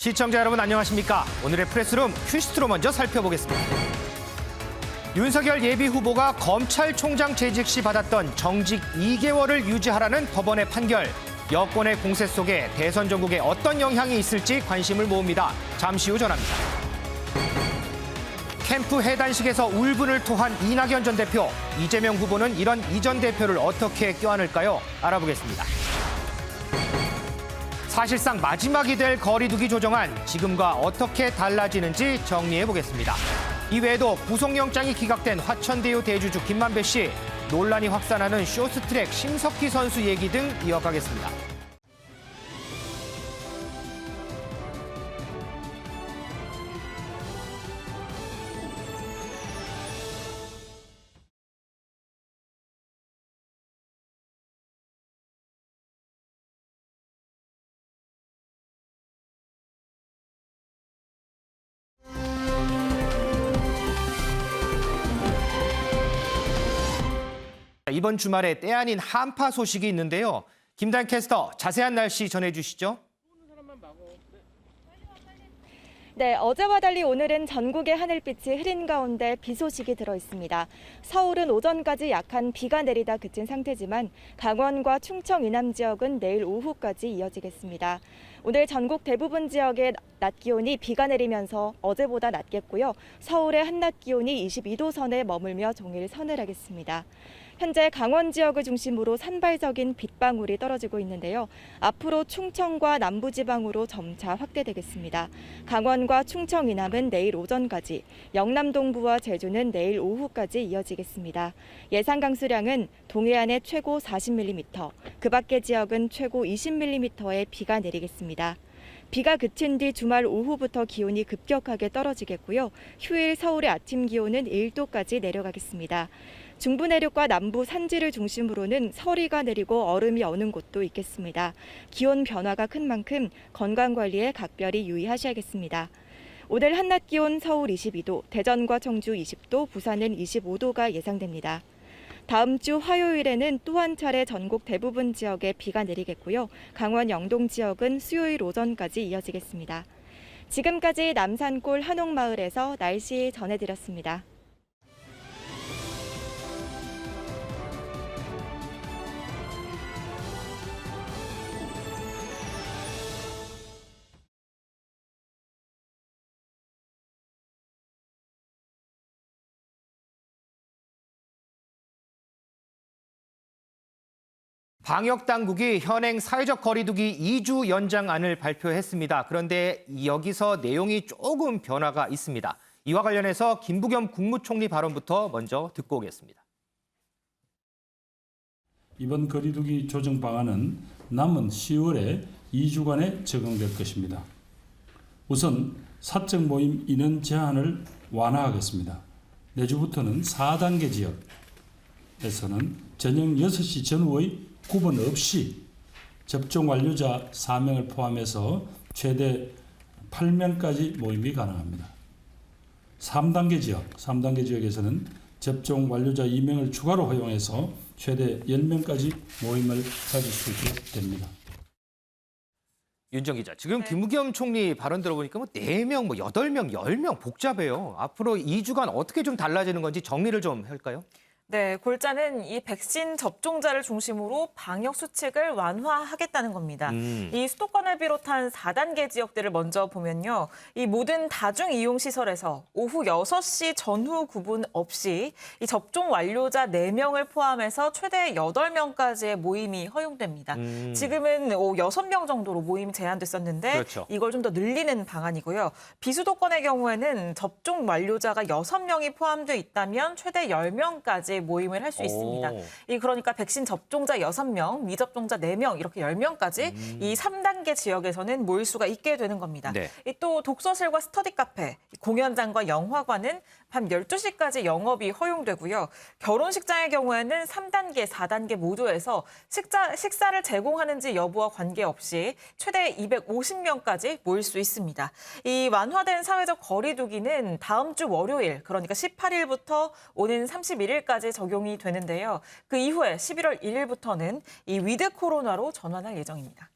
시청자 여러분 안녕하십니까? 오늘의 프레스룸 큐시트로 먼저 살펴보겠습니다. 윤석열 예비후보가 검찰총장 재직 시 받았던 정직 2개월을 유지하라는 법원의 판결. 여권의 공세 속에 대선 전국에 어떤 영향이 있을지 관심을 모읍니다. 잠시 후 전합니다. 캠프 해단식에서 울분을 토한 이낙연 전 대표. 이재명 후보는 이런 이 전 대표를 어떻게 껴안을까요? 알아보겠습니다. 사실상 마지막이 될 거리두기 조정안, 지금과 어떻게 달라지는지 정리해보겠습니다. 이외에도 구속영장이 기각된 화천대유 대주주 김만배 씨, 논란이 확산하는 쇼트트랙 심석희 선수 얘기 등 이어가겠습니다. 이번 주말에 때 아닌 한파 소식이 있는데요. 김단 캐스터, 자세한 날씨 전해주시죠. 네, 어제와 달리 오늘은 전국의 하늘빛이 흐린 가운데 비 소식이 들어 있습니다. 서울은 오전까지 약한 비가 내리다 그친 상태지만 강원과 충청 이남 지역은 내일 오후까지 이어지겠습니다. 오늘 전국 대부분 지역의 낮 기온이 비가 내리면서 어제보다 낮겠고요. 서울의 한낮 기온이 22도 선에 머물며 종일 서늘하겠습니다. 현재 강원 지역을 중심으로 산발적인 빗방울이 떨어지고 있는데요. 앞으로 충청과 남부지방으로 점차 확대되겠습니다. 강원과 충청 이남은 내일 오전까지, 영남 동부와 제주는 내일 오후까지 이어지겠습니다. 예상 강수량은 동해안에 최고 40mm, 그 밖의 지역은 최고 20mm의 비가 내리겠습니다. 비가 그친 뒤 주말 오후부터 기온이 급격하게 떨어지겠고요. 휴일 서울의 아침 기온은 1도까지 내려가겠습니다. 중부 내륙과 남부 산지를 중심으로는 서리가 내리고 얼음이 어는 곳도 있겠습니다. 기온 변화가 큰 만큼 건강관리에 각별히 유의하셔야겠습니다. 오늘 한낮 기온 서울 22도, 대전과 청주 20도, 부산은 25도가 예상됩니다. 다음 주 화요일에는 또 한 차례 전국 대부분 지역에 비가 내리겠고요. 강원 영동 지역은 수요일 오전까지 이어지겠습니다. 지금까지 남산골 한옥마을에서 날씨 전해드렸습니다. 방역당국이 현행 사회적 거리두기 2주 연장안을 발표했습니다. 그런데 여기서 내용이 조금 변화가 있습니다. 이와 관련해서 김부겸 국무총리 발언부터 먼저 듣고 오겠습니다. 이번 거리두기 조정 방안은 남은 10월에 2주간에 적용될 것입니다. 우선 사적 모임 인원 제한을 완화하겠습니다. 내주부터는 4단계 지역에서는 저녁 6시 전후의 구분 없이 접종 완료자 4명을 포함해서 최대 8명까지 모임이 가능합니다. 3단계 지역에서는 접종 완료자 2명을 추가로 허용해서 최대 10명까지 모임을 가질 수 있게 됩니다. 윤정 기자, 지금 김부겸 총리 발언 들어보니까 4명, 8명, 10명 복잡해요. 앞으로 2주간 어떻게 좀 달라지는 건지 정리를 좀 할까요? 네, 골자는 이 백신 접종자를 중심으로 방역 수칙을 완화하겠다는 겁니다. 이 수도권을 비롯한 4단계 지역들을 먼저 보면요. 이 모든 다중 이용 시설에서 오후 6시 전후 구분 없이 이 접종 완료자 4명을 포함해서 최대 8명까지의 모임이 허용됩니다. 지금은 6명 정도로 모임이 제한됐었는데 그렇죠. 이걸 좀 더 늘리는 방안이고요. 비수도권의 경우에는 접종 완료자가 6명이 포함되어 있다면 최대 10명까지 모임을 할 수 있습니다. 그러니까 백신 접종자 6명, 미접종자 4명 이렇게 10명까지 이 3단계 지역에서는 모일 수가 있게 되는 겁니다. 네. 또 독서실과 스터디 카페, 공연장과 영화관은 밤 12시까지 영업이 허용되고요. 결혼식장의 경우에는 3단계, 4단계 모두에서 식사를 제공하는지 여부와 관계없이 최대 250명까지 모일 수 있습니다. 이 완화된 사회적 거리두기는 다음 주 월요일, 그러니까 18일부터 오는 31일까지 적용이 되는데요. 그 이후에 11월 1일부터는 이 위드 코로나로 전환할 예정입니다.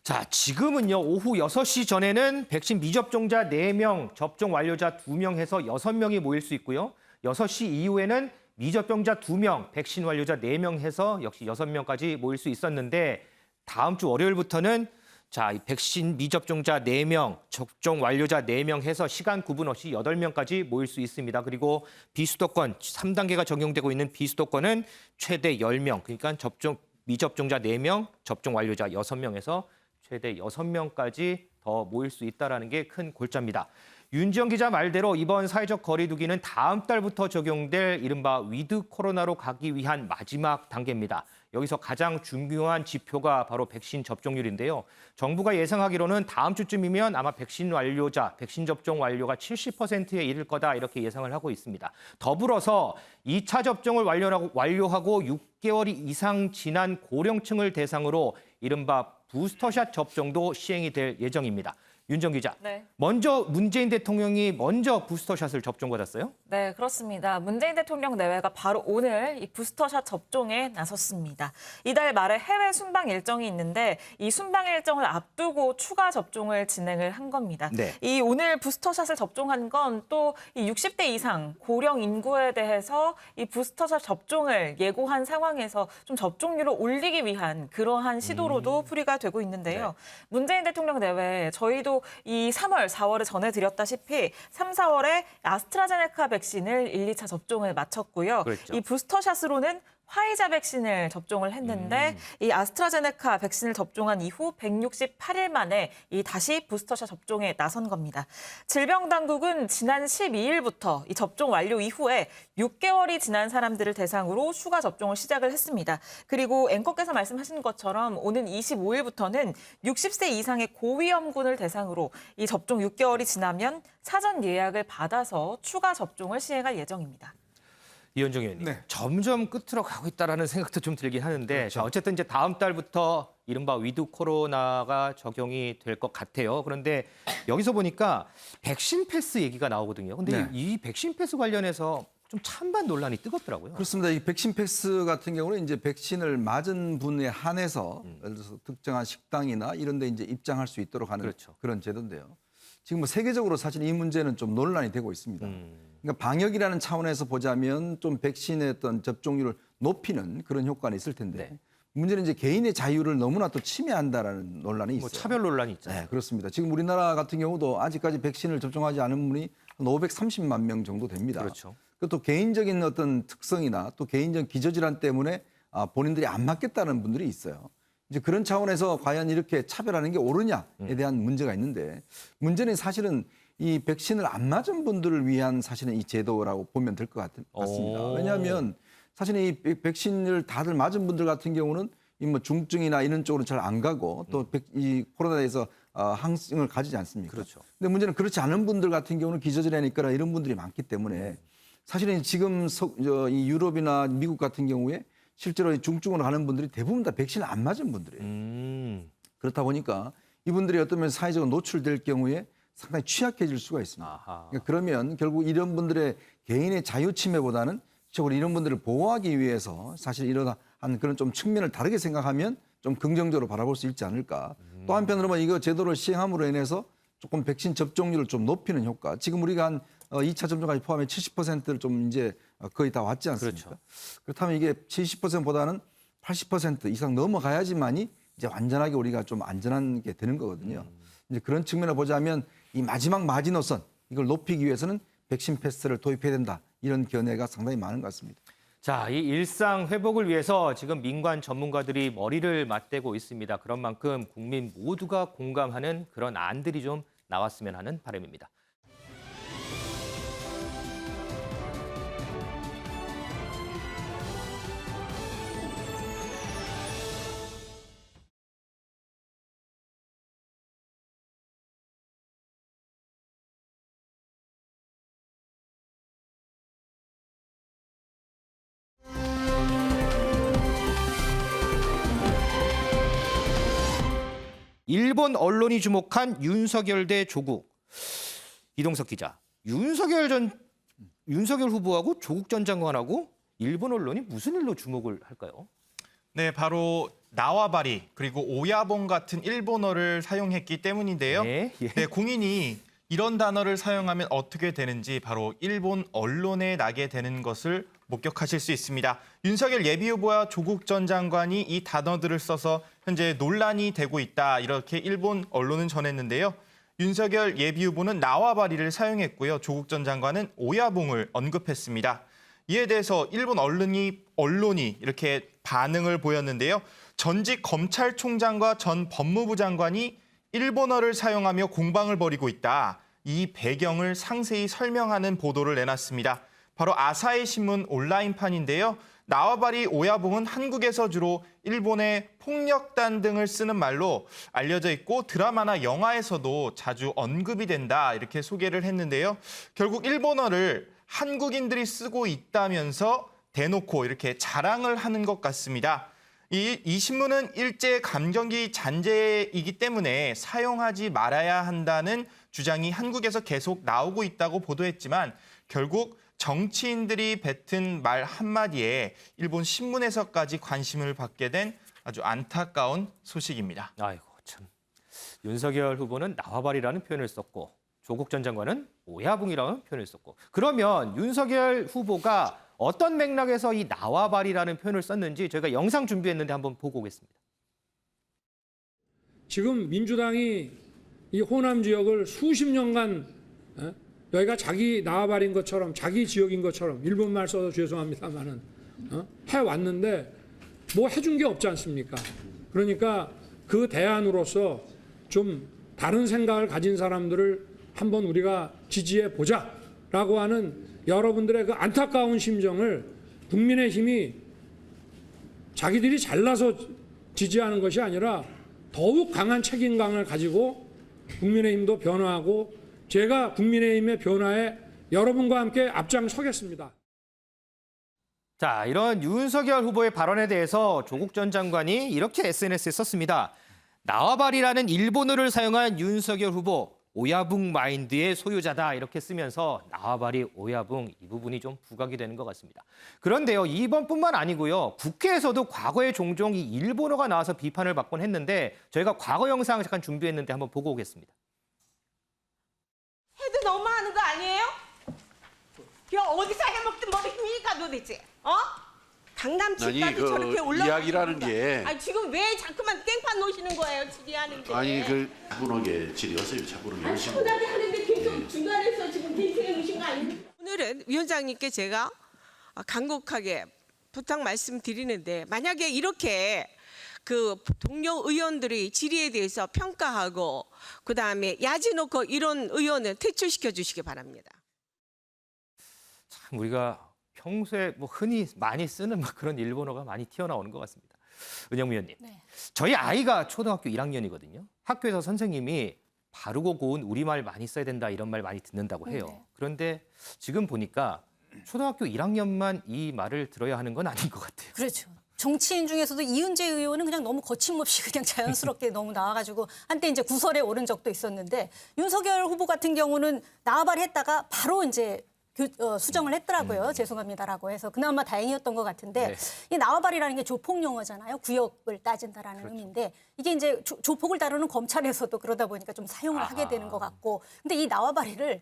자, 지금은요, 오후 6시 전에는 백신 미접종자 4명, 접종 완료자 2명 해서 6명이 모일 수 있고요. 6시 이후에는 미접종자 2명, 백신 완료자 4명 해서 역시 6명까지 모일 수 있었는데 다음 주 월요일부터는 자, 이 백신 미접종자 4명, 접종 완료자 4명 해서 시간 구분 없이 8명까지 모일 수 있습니다. 그리고 비수도권 3단계가 적용되고 있는 비수도권은 최대 10명, 그러니까 미접종자 4명, 접종 완료자 6명에서 최대 6명까지 더 모일 수 있다는 게 큰 골자입니다. 윤지영 기자 말대로 이번 사회적 거리 두기는 다음 달부터 적용될 이른바 위드 코로나로 가기 위한 마지막 단계입니다. 여기서 가장 중요한 지표가 바로 백신 접종률인데요. 정부가 예상하기로는 다음 주쯤이면 아마 백신 접종 완료가 70%에 이를 거다 이렇게 예상을 하고 있습니다. 더불어서 2차 접종을 완료하고 6개월이 이상 지난 고령층을 대상으로 이른바 부스터샷 접종도 시행이 될 예정입니다. 윤정 기자, 네. 먼저 문재인 대통령이 먼저 부스터샷을 접종받았어요? 네, 그렇습니다. 문재인 대통령 내외가 바로 오늘 이 부스터샷 접종에 나섰습니다. 이달 말에 해외 순방 일정이 있는데 이 순방 일정을 앞두고 추가 접종을 진행을 한 겁니다. 네. 이 오늘 부스터샷을 접종한 건 또 이 60대 이상 고령 인구에 대해서 이 부스터샷 접종을 예고한 상황에서 좀 접종률을 올리기 위한 그러한 시도로도 풀이가 되고 있는데요. 네. 문재인 대통령 내외 저희도 이 3월, 4월에 전해드렸다시피 3, 4월에 아스트라제네카 백신을 1, 2차 접종을 마쳤고요. 그랬죠. 이 부스터샷으로는 화이자 백신을 접종을 했는데 이 아스트라제네카 백신을 접종한 이후 168일 만에 이 다시 부스터샷 접종에 나선 겁니다. 질병당국은 지난 12일부터 이 접종 완료 이후에 6개월이 지난 사람들을 대상으로 추가 접종을 시작을 했습니다. 그리고 앵커께서 말씀하신 것처럼 오는 25일부터는 60세 이상의 고위험군을 대상으로 이 접종 6개월이 지나면 사전 예약을 받아서 추가 접종을 시행할 예정입니다. 이현정 의원님, 네. 점점 끝으로 가고 있다는 생각도 좀 들긴 하는데 자, 어쨌든 이제 다음 달부터 이른바 위드 코로나가 적용이 될 것 같아요. 그런데 여기서 보니까 백신 패스 얘기가 나오거든요. 근데 네. 이 백신 패스 관련해서 좀 찬반 논란이 뜨겁더라고요. 그렇습니다. 이 백신 패스 같은 경우는 이제 백신을 맞은 분에 한해서 예를 들어서 특정한 식당이나 이런 데 이제 입장할 수 있도록 하는 그렇죠. 그런 제도인데요. 지금 뭐 세계적으로 사실 이 문제는 좀 논란이 되고 있습니다. 그러니까 방역이라는 차원에서 보자면 좀 백신의 어떤 접종률을 높이는 그런 효과는 있을 텐데 네. 문제는 이제 개인의 자유를 너무나 또 침해한다라는 논란이 있어요. 뭐 차별 논란이 있잖아요. 네, 그렇습니다. 지금 우리나라 같은 경우도 아직까지 백신을 접종하지 않은 분이 한 530만 명 정도 됩니다. 그렇죠. 그것도 개인적인 어떤 특성이나 또 개인적 기저질환 때문에 본인들이 안 맞겠다는 분들이 있어요. 이제 그런 차원에서 과연 이렇게 차별하는 게 옳으냐에 대한 문제가 있는데 문제는 사실은 이 백신을 안 맞은 분들을 위한 사실은 이 제도라고 보면 될 것 같습니다. 오. 왜냐하면 사실 이 백신을 다들 맞은 분들 같은 경우는 이 뭐 중증이나 이런 쪽으로 잘 안 가고 또 이 코로나에서 항증을 가지지 않습니까? 그렇죠. 근데 문제는 그렇지 않은 분들 같은 경우는 기저질환이 있거나 이런 분들이 많기 때문에 사실은 지금 이 유럽이나 미국 같은 경우에 실제로 중증으로 가는 분들이 대부분 다 백신을 안 맞은 분들이에요. 그렇다 보니까 이분들이 어떤 면에서 사회적으로 노출될 경우에 상당히 취약해질 수가 있습니다. 아하. 그러니까 그러면 결국 이런 분들의 개인의 자유 침해보다는 실제로 이런 분들을 보호하기 위해서 사실 이러한 그런 좀 측면을 다르게 생각하면 좀 긍정적으로 바라볼 수 있지 않을까. 또 한편으로는 이거 제도를 시행함으로 인해서 조금 백신 접종률을 좀 높이는 효과. 지금 우리가 한 2차 접종까지 포함해 70%를 좀 이제 거의 다 왔지 않습니까? 그렇죠. 그렇다면 이게 70%보다는 80% 이상 넘어가야지만이 이제 완전하게 우리가 좀 안전한 게 되는 거거든요. 이제 그런 측면을 보자면 이 마지막 마지노선 이걸 높이기 위해서는 백신 패스를 도입해야 된다. 이런 견해가 상당히 많은 것 같습니다. 자, 이 일상 회복을 위해서 지금 민관 전문가들이 머리를 맞대고 있습니다. 그런 만큼 국민 모두가 공감하는 그런 안들이 좀 나왔으면 하는 바람입니다. 일본 언론이 주목한 윤석열 대 조국. 이동석 기자, 윤석열 후보하고 조국 전 장관하고 일본 언론이 무슨 일로 주목을 할까요? 네, 바로 나와바리 그리고 오야봉 같은 일본어를 사용했기 때문인데요. 네, 예. 네, 공인이 이런 단어를 사용하면 어떻게 되는지 바로 일본 언론에 나게 되는 것을 목격하실 수 있습니다. 윤석열 예비후보와 조국 전 장관이 이 단어들을 써서 현재 논란이 되고 있다. 이렇게 일본 언론은 전했는데요. 윤석열 예비후보는 나와바리를 사용했고요. 조국 전 장관은 오야봉을 언급했습니다. 이에 대해서 일본 언론이 이렇게 반응을 보였는데요. 전직 검찰총장과 전 법무부 장관이 일본어를 사용하며 공방을 벌이고 있다. 이 배경을 상세히 설명하는 보도를 내놨습니다. 바로 아사히 신문 온라인판인데요. 나와바리 오야봉은 한국에서 주로 일본의 폭력단 등을 쓰는 말로 알려져 있고 드라마나 영화에서도 자주 언급이 된다. 이렇게 소개를 했는데요. 결국 일본어를 한국인들이 쓰고 있다면서 대놓고 이렇게 자랑을 하는 것 같습니다. 이 신문은 일제 감정기 잔재이기 때문에 사용하지 말아야 한다는 주장이 한국에서 계속 나오고 있다고 보도했지만 결국 정치인들이 뱉은 말 한마디에 일본 신문에서까지 관심을 받게 된 아주 안타까운 소식입니다. 아이고 참. 윤석열 후보는 나와바리라는 표현을 썼고 조국 전 장관은 오야붕이라는 표현을 썼고 그러면 윤석열 후보가 어떤 맥락에서 이 나와바리라는 표현을 썼는지 저희가 영상 준비했는데 한번 보고 오겠습니다. 지금 민주당이 이 호남 지역을 수십 년간 여기가 자기 나와바리인 것처럼 자기 지역인 것처럼 일본말 써서 죄송합니다만은 해왔는데 뭐 해준 게 없지 않습니까? 그러니까 그 대안으로서 좀 다른 생각을 가진 사람들을 한번 우리가 지지해 보자라고 하는 여러분들의 그 안타까운 심정을 국민의힘이 자기들이 잘나서 지지하는 것이 아니라 더욱 강한 책임감을 가지고 국민의힘도 변화하고 제가 국민의힘의 변화에 여러분과 함께 앞장서겠습니다. 자, 이런 윤석열 후보의 발언에 대해서 조국 전 장관이 이렇게 SNS에 썼습니다. 나와바리라는 일본어를 사용한 윤석열 후보, 오야붕 마인드의 소유자다 이렇게 쓰면서 나와바리, 오야붕 이 부분이 좀 부각이 되는 것 같습니다. 그런데요, 이번뿐만 아니고요. 국회에서도 과거에 종종 이 일본어가 나와서 비판을 받곤 했는데 저희가 과거 영상 잠깐 준비했는데 한번 보고 오겠습니다. 해도 너무하는 거 아니에요? 그 어디서 해먹든 뭐입니까 도대체? 강남 집까지 저렇게 올라가. 이야기라는 게 아니 지금 왜 자꾸만 깽판 놓으시는 거예요? 질의하는데. 아니 그 분하게 질의하세요. 자꾸는 열심히. 편하게 하는데 계속 중간에서 지금 갱생해 놓으신 거 아닙니까? 오늘은 위원장님께 제가 간곡하게 부탁 말씀드리는데 만약에 이렇게 그 동료 의원들이 질의에 대해서 평가하고 그다음에 야지 놓고 이런 의원은 퇴출시켜 주시기 바랍니다. 참 우리가 평소에 뭐 흔히 많이 쓰는 막 그런 일본어가 많이 튀어나오는 것 같습니다. 은영미 의원님, 네. 저희 아이가 초등학교 1학년이거든요. 학교에서 선생님이 바르고 고운 우리말 많이 써야 된다 이런 말 많이 듣는다고 해요. 네. 그런데 지금 보니까 초등학교 1학년만 이 말을 들어야 하는 건 아닌 것 같아요. 그렇죠. 정치인 중에서도 이은재 의원은 그냥 너무 거침없이 그냥 자연스럽게 너무 나와가지고 한때 이제 구설에 오른 적도 있었는데 윤석열 후보 같은 경우는 나와바리 했다가 바로 이제 수정을 했더라고요. 죄송합니다라고 해서 그나마 다행이었던 것 같은데 네. 이 나와바리라는 게 조폭 용어잖아요. 구역을 따진다라는 그렇죠. 의미인데 이게 이제 조폭을 다루는 검찰에서도 그러다 보니까 좀 사용을 하게 되는 것 같고 근데 이 나와바리를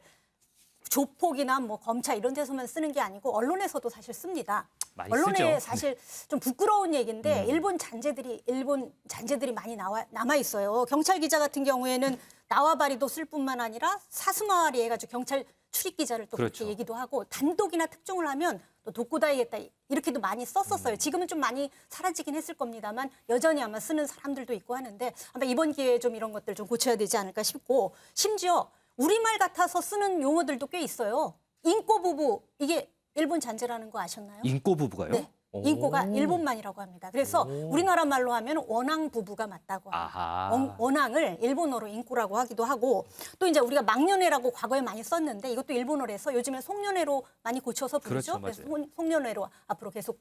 조폭이나 뭐 검찰 이런 데서만 쓰는 게 아니고 언론에서도 사실 씁니다. 많이 언론에 쓰죠. 사실 좀 부끄러운 얘기인데 일본 잔재들이 많이 남아 있어요. 경찰 기자 같은 경우에는 나와바리도 쓸 뿐만 아니라 사스마와리 해가지고 경찰 출입 기자를 또 그렇죠. 그렇게 얘기도 하고 단독이나 특종을 하면 또 돕고다이겠다 이렇게도 많이 썼었어요. 지금은 좀 많이 사라지긴 했을 겁니다만 여전히 아마 쓰는 사람들도 있고 하는데 아마 이번 기회에 좀 이런 것들 좀 고쳐야 되지 않을까 싶고 심지어 우리말 같아서 쓰는 용어들도 꽤 있어요. 인꼬 부부 이게 일본 잔재라는 거 아셨나요? 인꼬 부부가요? 네. 인꼬가 일본말이라고 합니다. 그래서 우리나라 말로 하면 원앙 부부가 맞다고 아하. 합니다. 원앙을 일본어로 인꼬라고 하기도 하고 또 이제 우리가 망년회라고 과거에 많이 썼는데 이것도 일본어라서 요즘에 송년회로 많이 고쳐서 부르죠. 그렇죠, 그래서 송년회로 앞으로 계속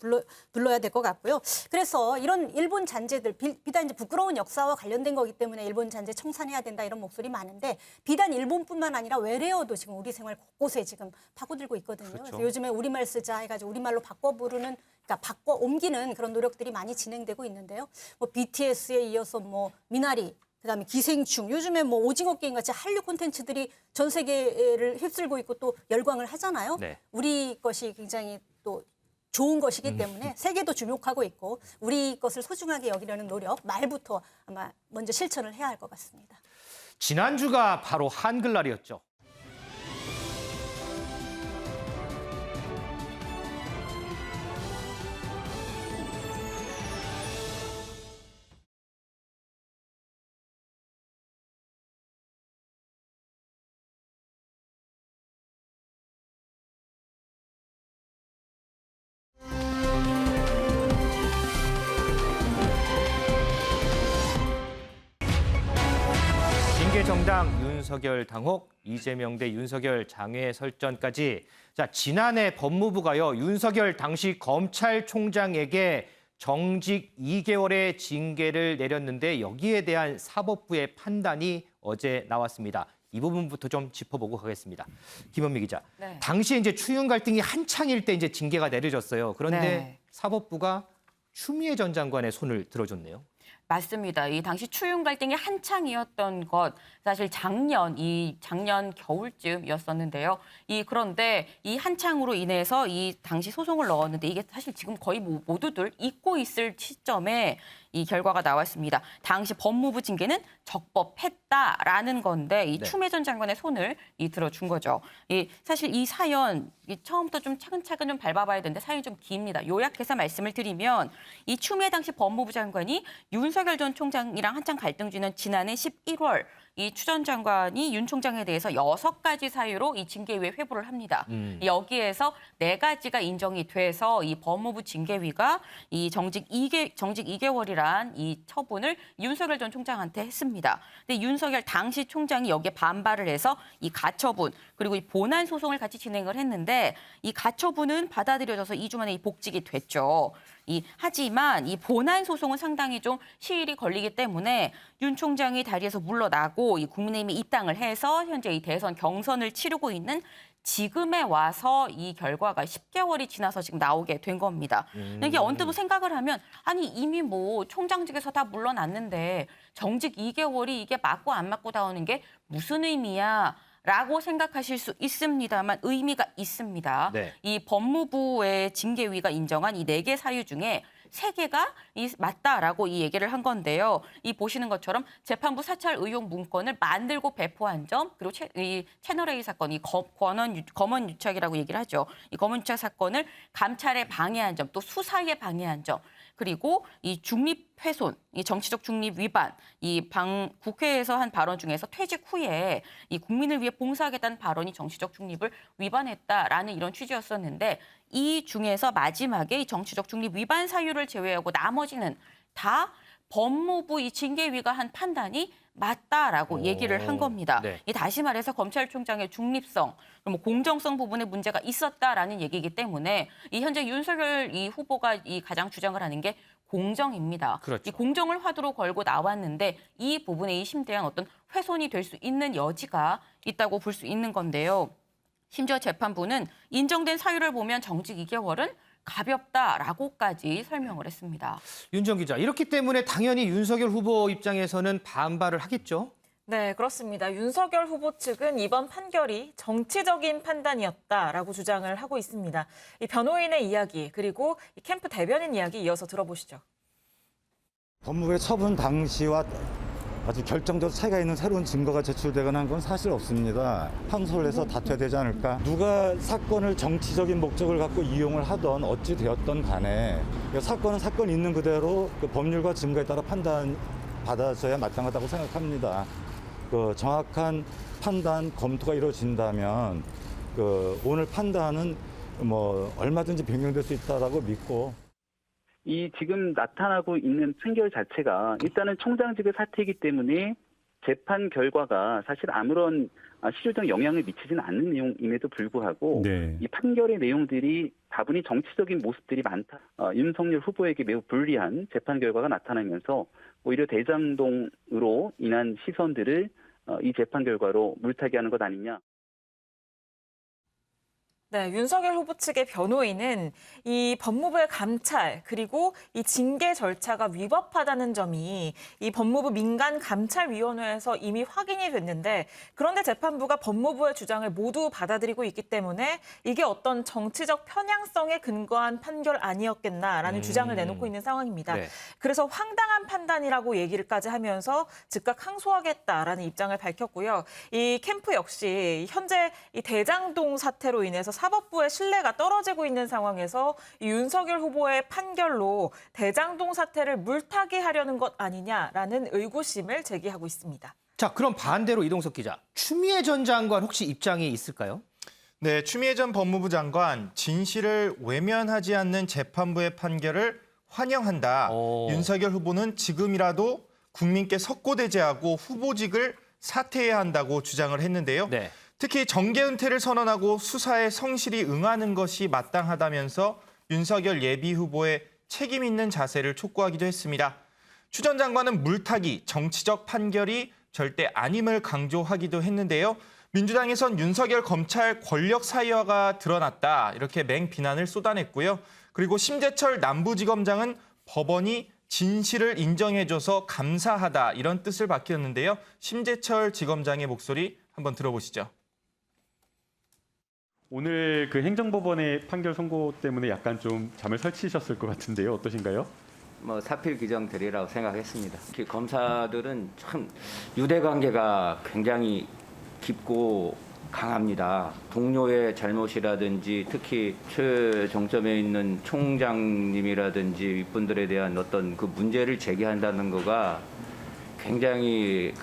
불러야 될 것 같고요. 그래서 이런 일본 잔재들 비단 이제 부끄러운 역사와 관련된 거기 때문에 일본 잔재 청산해야 된다 이런 목소리 많은데 비단 일본뿐만 아니라 외래어도 지금 우리 생활 곳곳에 지금 파고들고 있거든요. 그렇죠. 그래서 요즘에 우리말 쓰자 해가지고 우리말로 바꿔 부르는 그러니까 바꿔 옮기는 그런 노력들이 많이 진행되고 있는데요. 뭐 BTS에 이어서 뭐 미나리, 그다음에 기생충, 요즘에 뭐 오징어 게임 같이 한류 콘텐츠들이 전 세계를 휩쓸고 있고 또 열광을 하잖아요. 네. 우리 것이 굉장히 또 좋은 것이기 때문에 세계도 주목하고 있고 우리 것을 소중하게 여기려는 노력, 말부터 아마 먼저 실천을 해야 할 것 같습니다. 지난주가 바로 한글날이었죠. 징계 정당 윤석열 당혹, 이재명 대 윤석열 장외 설전까지. 자, 지난해 법무부가요, 윤석열 당시 검찰총장에게 정직 2개월의 징계를 내렸는데 여기에 대한 사법부의 판단이 어제 나왔습니다. 이 부분부터 좀 짚어보고 가겠습니다. 김원미 기자. 네. 당시에 이제 추윤 갈등이 한창일 때 이제 징계가 내려졌어요. 그런데 네. 사법부가 추미애 전 장관의 손을 들어줬네요. 맞습니다. 이 당시 추윤 갈등이 한창이었던 것 사실 작년 겨울쯤이었었는데요. 그런데 이 한창으로 인해서 이 당시 소송을 넣었는데 이게 사실 지금 거의 모두들 잊고 있을 시점에 이 결과가 나왔습니다. 당시 법무부 징계는 적법했다라는 건데 이 네. 추미애 전 장관의 손을 들어준 거죠. 사실 이 사연 처음부터 좀 차근차근 좀 밟아봐야 되는데 사연이 좀 깁니다. 요약해서 말씀을 드리면 이 추미애 당시 법무부 장관이 윤석열 전 총장이랑 한창 갈등 중인 지난해 11월 이 추 전 장관이 윤 총장에 대해서 6가지 사유로 이 징계위에 회부를 합니다. 여기에서 4가지가 인정이 돼서 이 법무부 징계위가 이 정직 2개월이란 이 처분을 윤석열 전 총장한테 했습니다. 근데 윤석열 당시 총장이 여기에 반발을 해서 이 가처분 그리고 이 본안 소송을 같이 진행을 했는데 이 가처분은 받아들여져서 2주 만에 이 복직이 됐죠. 하지만 이 본안 소송은 상당히 좀 시일이 걸리기 때문에 윤 총장이 다리에서 물러나고 이 국민의힘이 입당을 해서 현재 이 대선 경선을 치르고 있는 지금에 와서 이 결과가 10개월이 지나서 지금 나오게 된 겁니다. 이게 언뜻 생각을 하면 아니 이미 뭐 총장직에서 다 물러났는데 정직 2개월이 이게 맞고 안 맞고 나오는 게 무슨 의미야? 라고 생각하실 수 있습니다만 의미가 있습니다. 네. 이 법무부의 징계위가 인정한 이 4개 사유 중에 3개가 맞다라고 이 얘기를 한 건데요. 보시는 것처럼 재판부 사찰 의혹 문건을 만들고 배포한 점, 그리고 이 채널A 사건, 검언 유착이라고 얘기를 하죠. 이 검언 유착 사건을 감찰에 방해한 점, 또 수사에 방해한 점, 그리고 이 중립 훼손, 이 정치적 중립 위반, 국회에서 한 발언 중에서 퇴직 후에 이 국민을 위해 봉사하겠다는 발언이 정치적 중립을 위반했다라는 이런 취지였었는데 이 중에서 마지막에 이 정치적 중립 위반 사유를 제외하고 나머지는 다 법무부 이 징계위가 한 판단이 맞다라고 얘기를 한 겁니다. 네. 다시 말해서 검찰총장의 중립성, 공정성 부분에 문제가 있었다라는 얘기이기 때문에 현재 윤석열 후보가 가장 주장을 하는 게 공정입니다. 그렇죠. 이 공정을 화두로 걸고 나왔는데 이 부분에 이 심대한 어떤 훼손이 될 수 있는 여지가 있다고 볼 수 있는 건데요. 심지어 재판부는 인정된 사유를 보면 정직 2개월은 가볍다라고까지 설명을 했습니다. 윤정 기자, 이렇기 때문에 당연히 윤석열 후보 입장에서는 반발을 하겠죠? 네, 그렇습니다. 윤석열 후보 측은 이번 판결이 정치적인 판단이었다라고 주장을 하고 있습니다. 이 변호인의 이야기 그리고 이 캠프 대변인 이야기 이어서 들어보시죠. 법무부의 처분 당시와 아주 결정적으로 차이가 있는 새로운 증거가 제출되거나 한 건 사실 없습니다. 항소를 해서 다퉈야 되지 않을까? 누가 사건을 정치적인 목적을 갖고 이용을 하던 어찌 되었던 간에 사건은 사건 있는 그대로 그 법률과 증거에 따라 판단받아져야 마땅하다고 생각합니다. 정확한 판단, 검토가 이루어진다면 오늘 판단은 얼마든지 변경될 수 있다라고 믿고 지금 나타나고 있는 판결 자체가 일단은 총장직의 사퇴이기 때문에 재판 결과가 사실 아무런 실효적 영향을 미치지는 않는 내용임에도 불구하고 네. 이 판결의 내용들이 다분히 정치적인 모습들이 많다. 윤석열 후보에게 매우 불리한 재판 결과가 나타나면서 오히려 대장동으로 인한 시선들을 이 재판 결과로 물타기하는 것 아니냐. 네, 윤석열 후보 측의 변호인은 이 법무부의 감찰 그리고 이 징계 절차가 위법하다는 점이 이 법무부 민간감찰위원회에서 이미 확인이 됐는데 그런데 재판부가 법무부의 주장을 모두 받아들이고 있기 때문에 이게 어떤 정치적 편향성에 근거한 판결 아니었겠나라는 주장을 내놓고 있는 상황입니다. 네. 그래서 황당한 판단이라고 얘기를까지 하면서 즉각 항소하겠다라는 입장을 밝혔고요. 이 캠프 역시 현재 이 대장동 사태로 인해서 사법부의 신뢰가 떨어지고 있는 상황에서 이 윤석열 후보의 판결로 대장동 사태를 물타기 하려는 것 아니냐라는 의구심을 제기하고 있습니다. 자, 그럼 반대로 이동석 기자, 추미애 전 장관 혹시 입장이 있을까요? 네, 추미애 전 법무부 장관 진실을 외면하지 않는 재판부의 판결을 환영한다. 윤석열 후보는 지금이라도 국민께 석고대죄하고 후보직을 사퇴해야 한다고 주장을 했는데요. 네. 특히 정계 은퇴를 선언하고 수사에 성실히 응하는 것이 마땅하다면서 윤석열 예비 후보의 책임 있는 자세를 촉구하기도 했습니다. 추 전 장관은 물타기, 정치적 판결이 절대 아님을 강조하기도 했는데요. 민주당에선 윤석열 검찰 권력 사유화가 드러났다 이렇게 맹비난을 쏟아냈고요. 그리고 심재철 남부지검장은 법원이 진실을 인정해줘서 감사하다 이런 뜻을 밝혔는데요. 심재철 지검장의 목소리 한번 들어보시죠. 오늘 그 행정법원의 판결 선고 때문에 약간 좀 잠을 설치셨을 것 같은데요. 어떠신가요? 사필 규정들이라고 생각했습니다. 특히 검사들은 참 유대관계가 굉장히 깊고 강합니다. 동료의 잘못이라든지 특히 최정점에 있는 총장님이라든지 이분들에 대한 어떤 그 문제를 제기한다는 거가 굉장히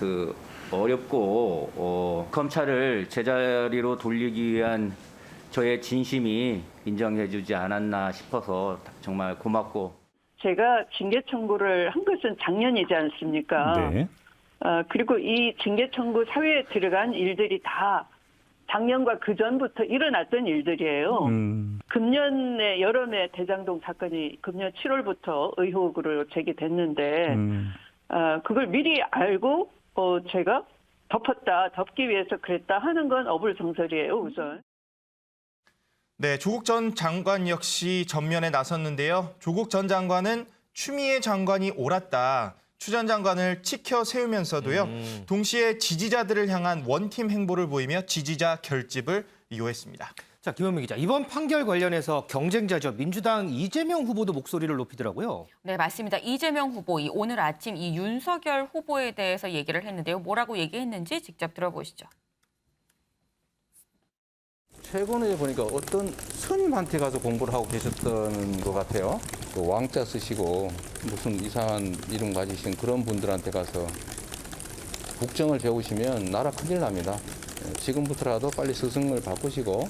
어렵고 검찰을 제자리로 돌리기 위한 저의 진심이 인정해주지 않았나 싶어서 정말 고맙고. 제가 징계 청구를 한 것은 작년이지 않습니까? 네. 그리고 이 징계 청구 사회에 들어간 일들이 다 작년과 그 전부터 일어났던 일들이에요. 금년에 여름에 대장동 사건이 금년 7월부터 의혹으로 제기됐는데 그걸 미리 알고 제가 덮기 위해서 그랬다 하는 건 어불성설이에요, 우선. 네, 조국 전 장관 역시 전면에 나섰는데요. 조국 전 장관은 추미애 장관이 옳았다. 추 전 장관을 치켜 세우면서도요. 동시에 지지자들을 향한 원팀 행보를 보이며 지지자 결집을 요했습니다. 자, 김현미 기자, 이번 판결 관련해서 경쟁자죠. 민주당 이재명 후보도 목소리를 높이더라고요. 네, 맞습니다. 이재명 후보, 오늘 아침 이 윤석열 후보에 대해서 얘기를 했는데요. 뭐라고 얘기했는지 직접 들어보시죠. 최근에 보니까 어떤 스님한테 가서 공부를 하고 계셨던 것 같아요. 그 왕자 쓰시고 무슨 이상한 이름 가지신 그런 분들한테 가서 국정을 배우시면 나라 큰일 납니다. 지금부터라도 빨리 스승을 바꾸시고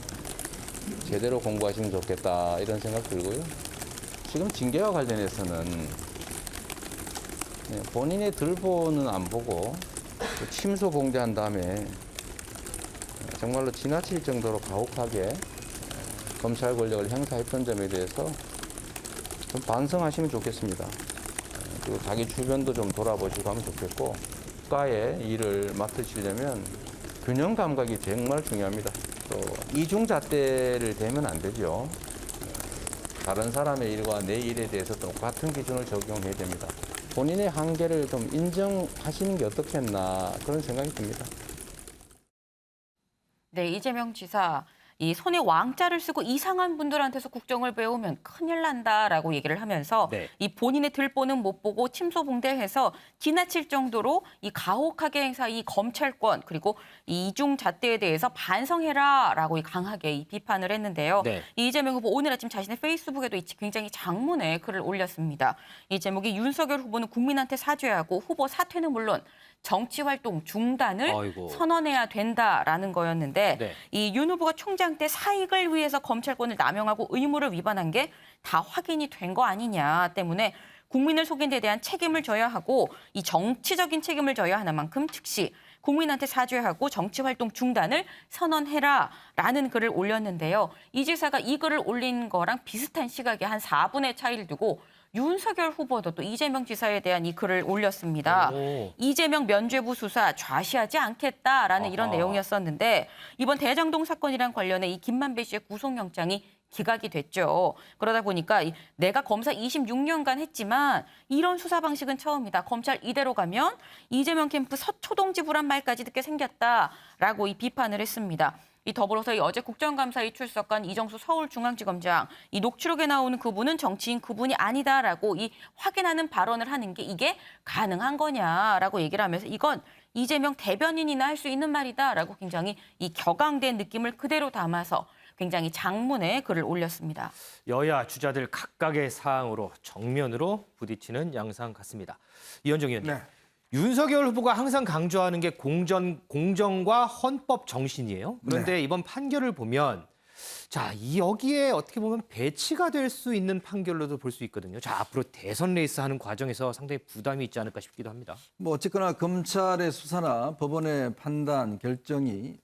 제대로 공부하시면 좋겠다 이런 생각 들고요. 지금 징계와 관련해서는 본인의 들보는 안 보고 침소 봉제한 다음에 정말로 지나칠 정도로 가혹하게 검찰 권력을 행사했던 점에 대해서 좀 반성하시면 좋겠습니다. 그리고 자기 주변도 좀 돌아보시고 하면 좋겠고 국가의 일을 맡으시려면 균형 감각이 정말 중요합니다. 또 이중잣대를 대면 안 되죠. 다른 사람의 일과 내 일에 대해서 똑같은 기준을 적용해야 됩니다. 본인의 한계를 좀 인정하시는 게 어떻겠나 그런 생각이 듭니다. 네, 이재명 지사, 이 손에 왕자를 쓰고 이상한 분들한테서 국정을 배우면 큰일 난다라고 얘기를 하면서 이 본인의 들보는 못 보고 침소봉대해서 지나칠 정도로 이 가혹하게 행사 이 검찰권 그리고 이 이중잣대에 대해서 반성해라라고 강하게 이 비판을 했는데요. 이 이재명 후보 오늘 아침 자신의 페이스북에도 굉장히 장문의 글을 올렸습니다. 이 제목이 윤석열 후보는 국민한테 사죄하고 후보 사퇴는 물론 정치활동 중단을 선언해야 된다라는 거였는데 이 윤 후보가 총장 때 사익을 위해서 검찰권을 남용하고 의무를 위반한 게 다 확인이 된 거 아니냐 때문에 국민을 속인 데 대한 책임을 져야 하고 이 정치적인 책임을 져야 하는 만큼 즉시 국민한테 사죄하고 정치활동 중단을 선언해라라는 글을 올렸는데요. 이 지사가 이 글을 올린 거랑 비슷한 시각에 한 4분의 차이를 두고 윤석열 후보도 또 이재명 지사에 대한 이 글을 올렸습니다. 이재명 면죄부 수사 좌시하지 않겠다라는 이런 내용이었었는데 이번 대장동 사건이랑 관련해 이 김만배 씨의 구속영장이 기각이 됐죠. 그러다 보니까 내가 검사 26년간 했지만 이런 수사 방식은 처음이다. 검찰 이대로 가면 이재명 캠프 서초동지 불안 말까지 듣게 생겼다라고 이 비판을 했습니다. 이 더불어서 어제 국정감사에 출석한 이정수 서울중앙지검장 이 녹취록에 나오는 그분은 정치인 그분이 아니다라고 이 확인하는 발언을 하는 게 이게 가능한 거냐라고 얘기를 하면서 이건 이재명 대변인이나 할 수 있는 말이다라고 굉장히 이 격앙된 느낌을 그대로 담아서 굉장히 장문의 글을 올렸습니다. 여야 주자들 각각의 사항으로 정면으로 부딪히는 양상 같습니다. 이현정 의원님. 네. 윤석열 후보가 항상 강조하는 게 공정과 헌법 정신이에요. 그런데 이번 판결을 보면 자, 여기에 어떻게 보면 배치가 될 수 있는 판결로도 볼 수 있거든요. 자, 앞으로 대선 레이스 하는 과정에서 상당히 부담이 있지 않을까 싶기도 합니다. 뭐 어쨌거나 검찰의 수사나 법원의 판단, 결정이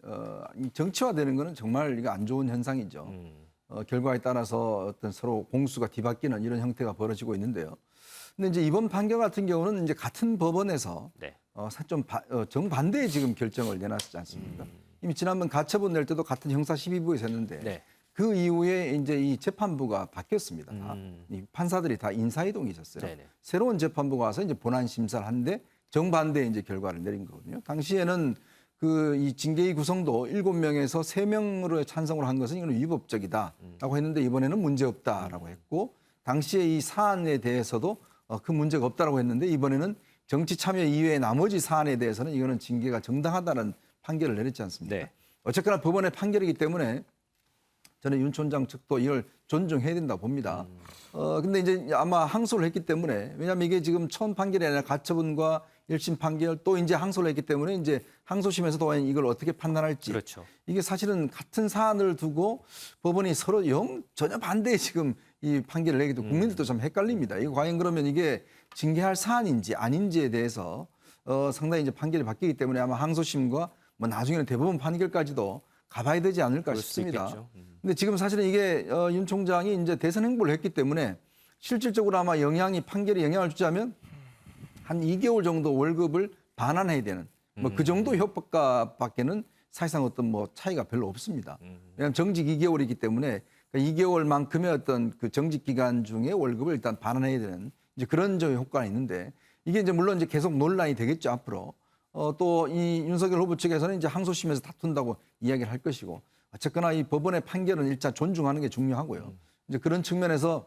정치화되는 것은 정말 이거 안 좋은 현상이죠. 결과에 따라서 어떤 서로 공수가 뒤바뀌는 이런 형태가 벌어지고 있는데요. 근데 이제 이번 판결 같은 경우는 이제 같은 법원에서 좀 정반대의 지금 결정을 내놨지 않습니까? 이미 지난번 가처분 낼 때도 같은 형사 12부에서 했는데 그 이후에 이제 이 재판부가 바뀌었습니다. 이 판사들이 다 인사이동이 있었어요. 새로운 재판부가 와서 이제 본안 심사를 하는데 정반대의 이제 결과를 내린 거거든요. 당시에는 그 이 징계위 구성도 7명에서 3명으로 찬성을 한 것은 이건 위법적이다라고 했는데 이번에는 문제 없다라고 했고 당시에 이 사안에 대해서도 그 문제가 없다라고 했는데 이번에는 정치 참여 이외의 나머지 사안에 대해서는 이거는 징계가 정당하다는 판결을 내렸지 않습니까? 어쨌거나 법원의 판결이기 때문에 저는 윤 총장 측도 이걸 존중해야 된다고 봅니다. 근데 이제 아마 항소를 했기 때문에 왜냐하면 이게 지금 처음 판결이 아니라 가처분과 1심 판결 또 이제 항소를 했기 때문에 이제 항소심에서도 이걸 어떻게 판단할지 이게 사실은 같은 사안을 두고 법원이 서로 전혀 반대의 지금 이 판결을 내기도 국민들도 좀 헷갈립니다. 이거 과연 그러면 이게 징계할 사안인지 아닌지에 대해서 상당히 이제 판결이 바뀌기 때문에 아마 항소심과 뭐 나중에는 대법원 판결까지도 가봐야 되지 않을까 싶습니다. 근데 지금 사실은 이게 윤 총장이 이제 대선 행보를 했기 때문에 실질적으로 아마 판결에 영향을 주자면 한 2개월 정도 월급을 반환해야 되는 뭐 그 정도 효과밖에는 사실상 어떤 뭐 차이가 별로 없습니다. 왜냐하면 정직 2개월이기 때문에 2개월만큼의 어떤 그 정직 기간 중에 월급을 일단 반환해야 되는 이제 그런 효과가 있는데 이게 이제 물론 이제 계속 논란이 되겠죠 앞으로. 또 이 윤석열 후보 측에서는 이제 항소심에서 다툰다고 이야기를 할 것이고 어쨌거나 이 법원의 판결은 일단 존중하는 게 중요하고요. 이제 그런 측면에서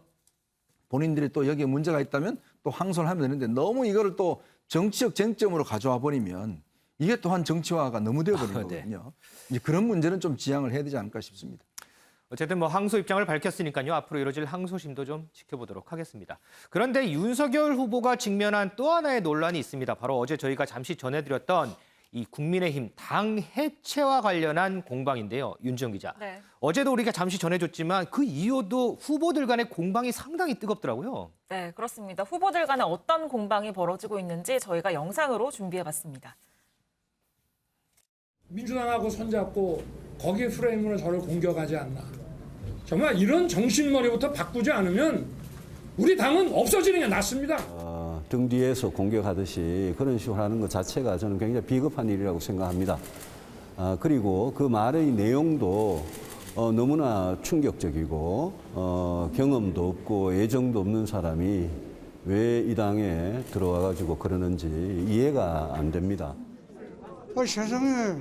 본인들이 또 여기에 문제가 있다면 또 항소를 하면 되는데 너무 이거를 또 정치적 쟁점으로 가져와 버리면 이게 또한 정치화가 너무 되어버리는 거거든요. 이제 그런 문제는 좀 지양을 해야 되지 않을까 싶습니다. 어쨌든 뭐 항소 입장을 밝혔으니까요. 앞으로 이뤄질 항소심도 좀 지켜보도록 하겠습니다. 그런데 윤석열 후보가 직면한 또 하나의 논란이 있습니다. 바로 어제 저희가 잠시 전해드렸던 이 국민의힘 당 해체와 관련한 공방인데요. 윤지영 기자. 어제도 우리가 잠시 전해줬지만 그 이후도 후보들 간의 공방이 상당히 뜨겁더라고요. 네, 그렇습니다. 후보들 간에 어떤 공방이 벌어지고 있는지 저희가 영상으로 준비해봤습니다. 민주당하고 손잡고 거기에 프레임으로 저를 공격하지 않나. 정말 이런 정신머리부터 바꾸지 않으면 우리 당은 없어지는 게 낫습니다. 등 뒤에서 공격하듯이 그런 식으로 하는 것 자체가 저는 굉장히 비겁한 일이라고 생각합니다. 그리고 그 말의 내용도 너무나 충격적이고 경험도 없고 애정도 없는 사람이 왜 이 당에 들어와가지고 그러는지 이해가 안 됩니다. 세상에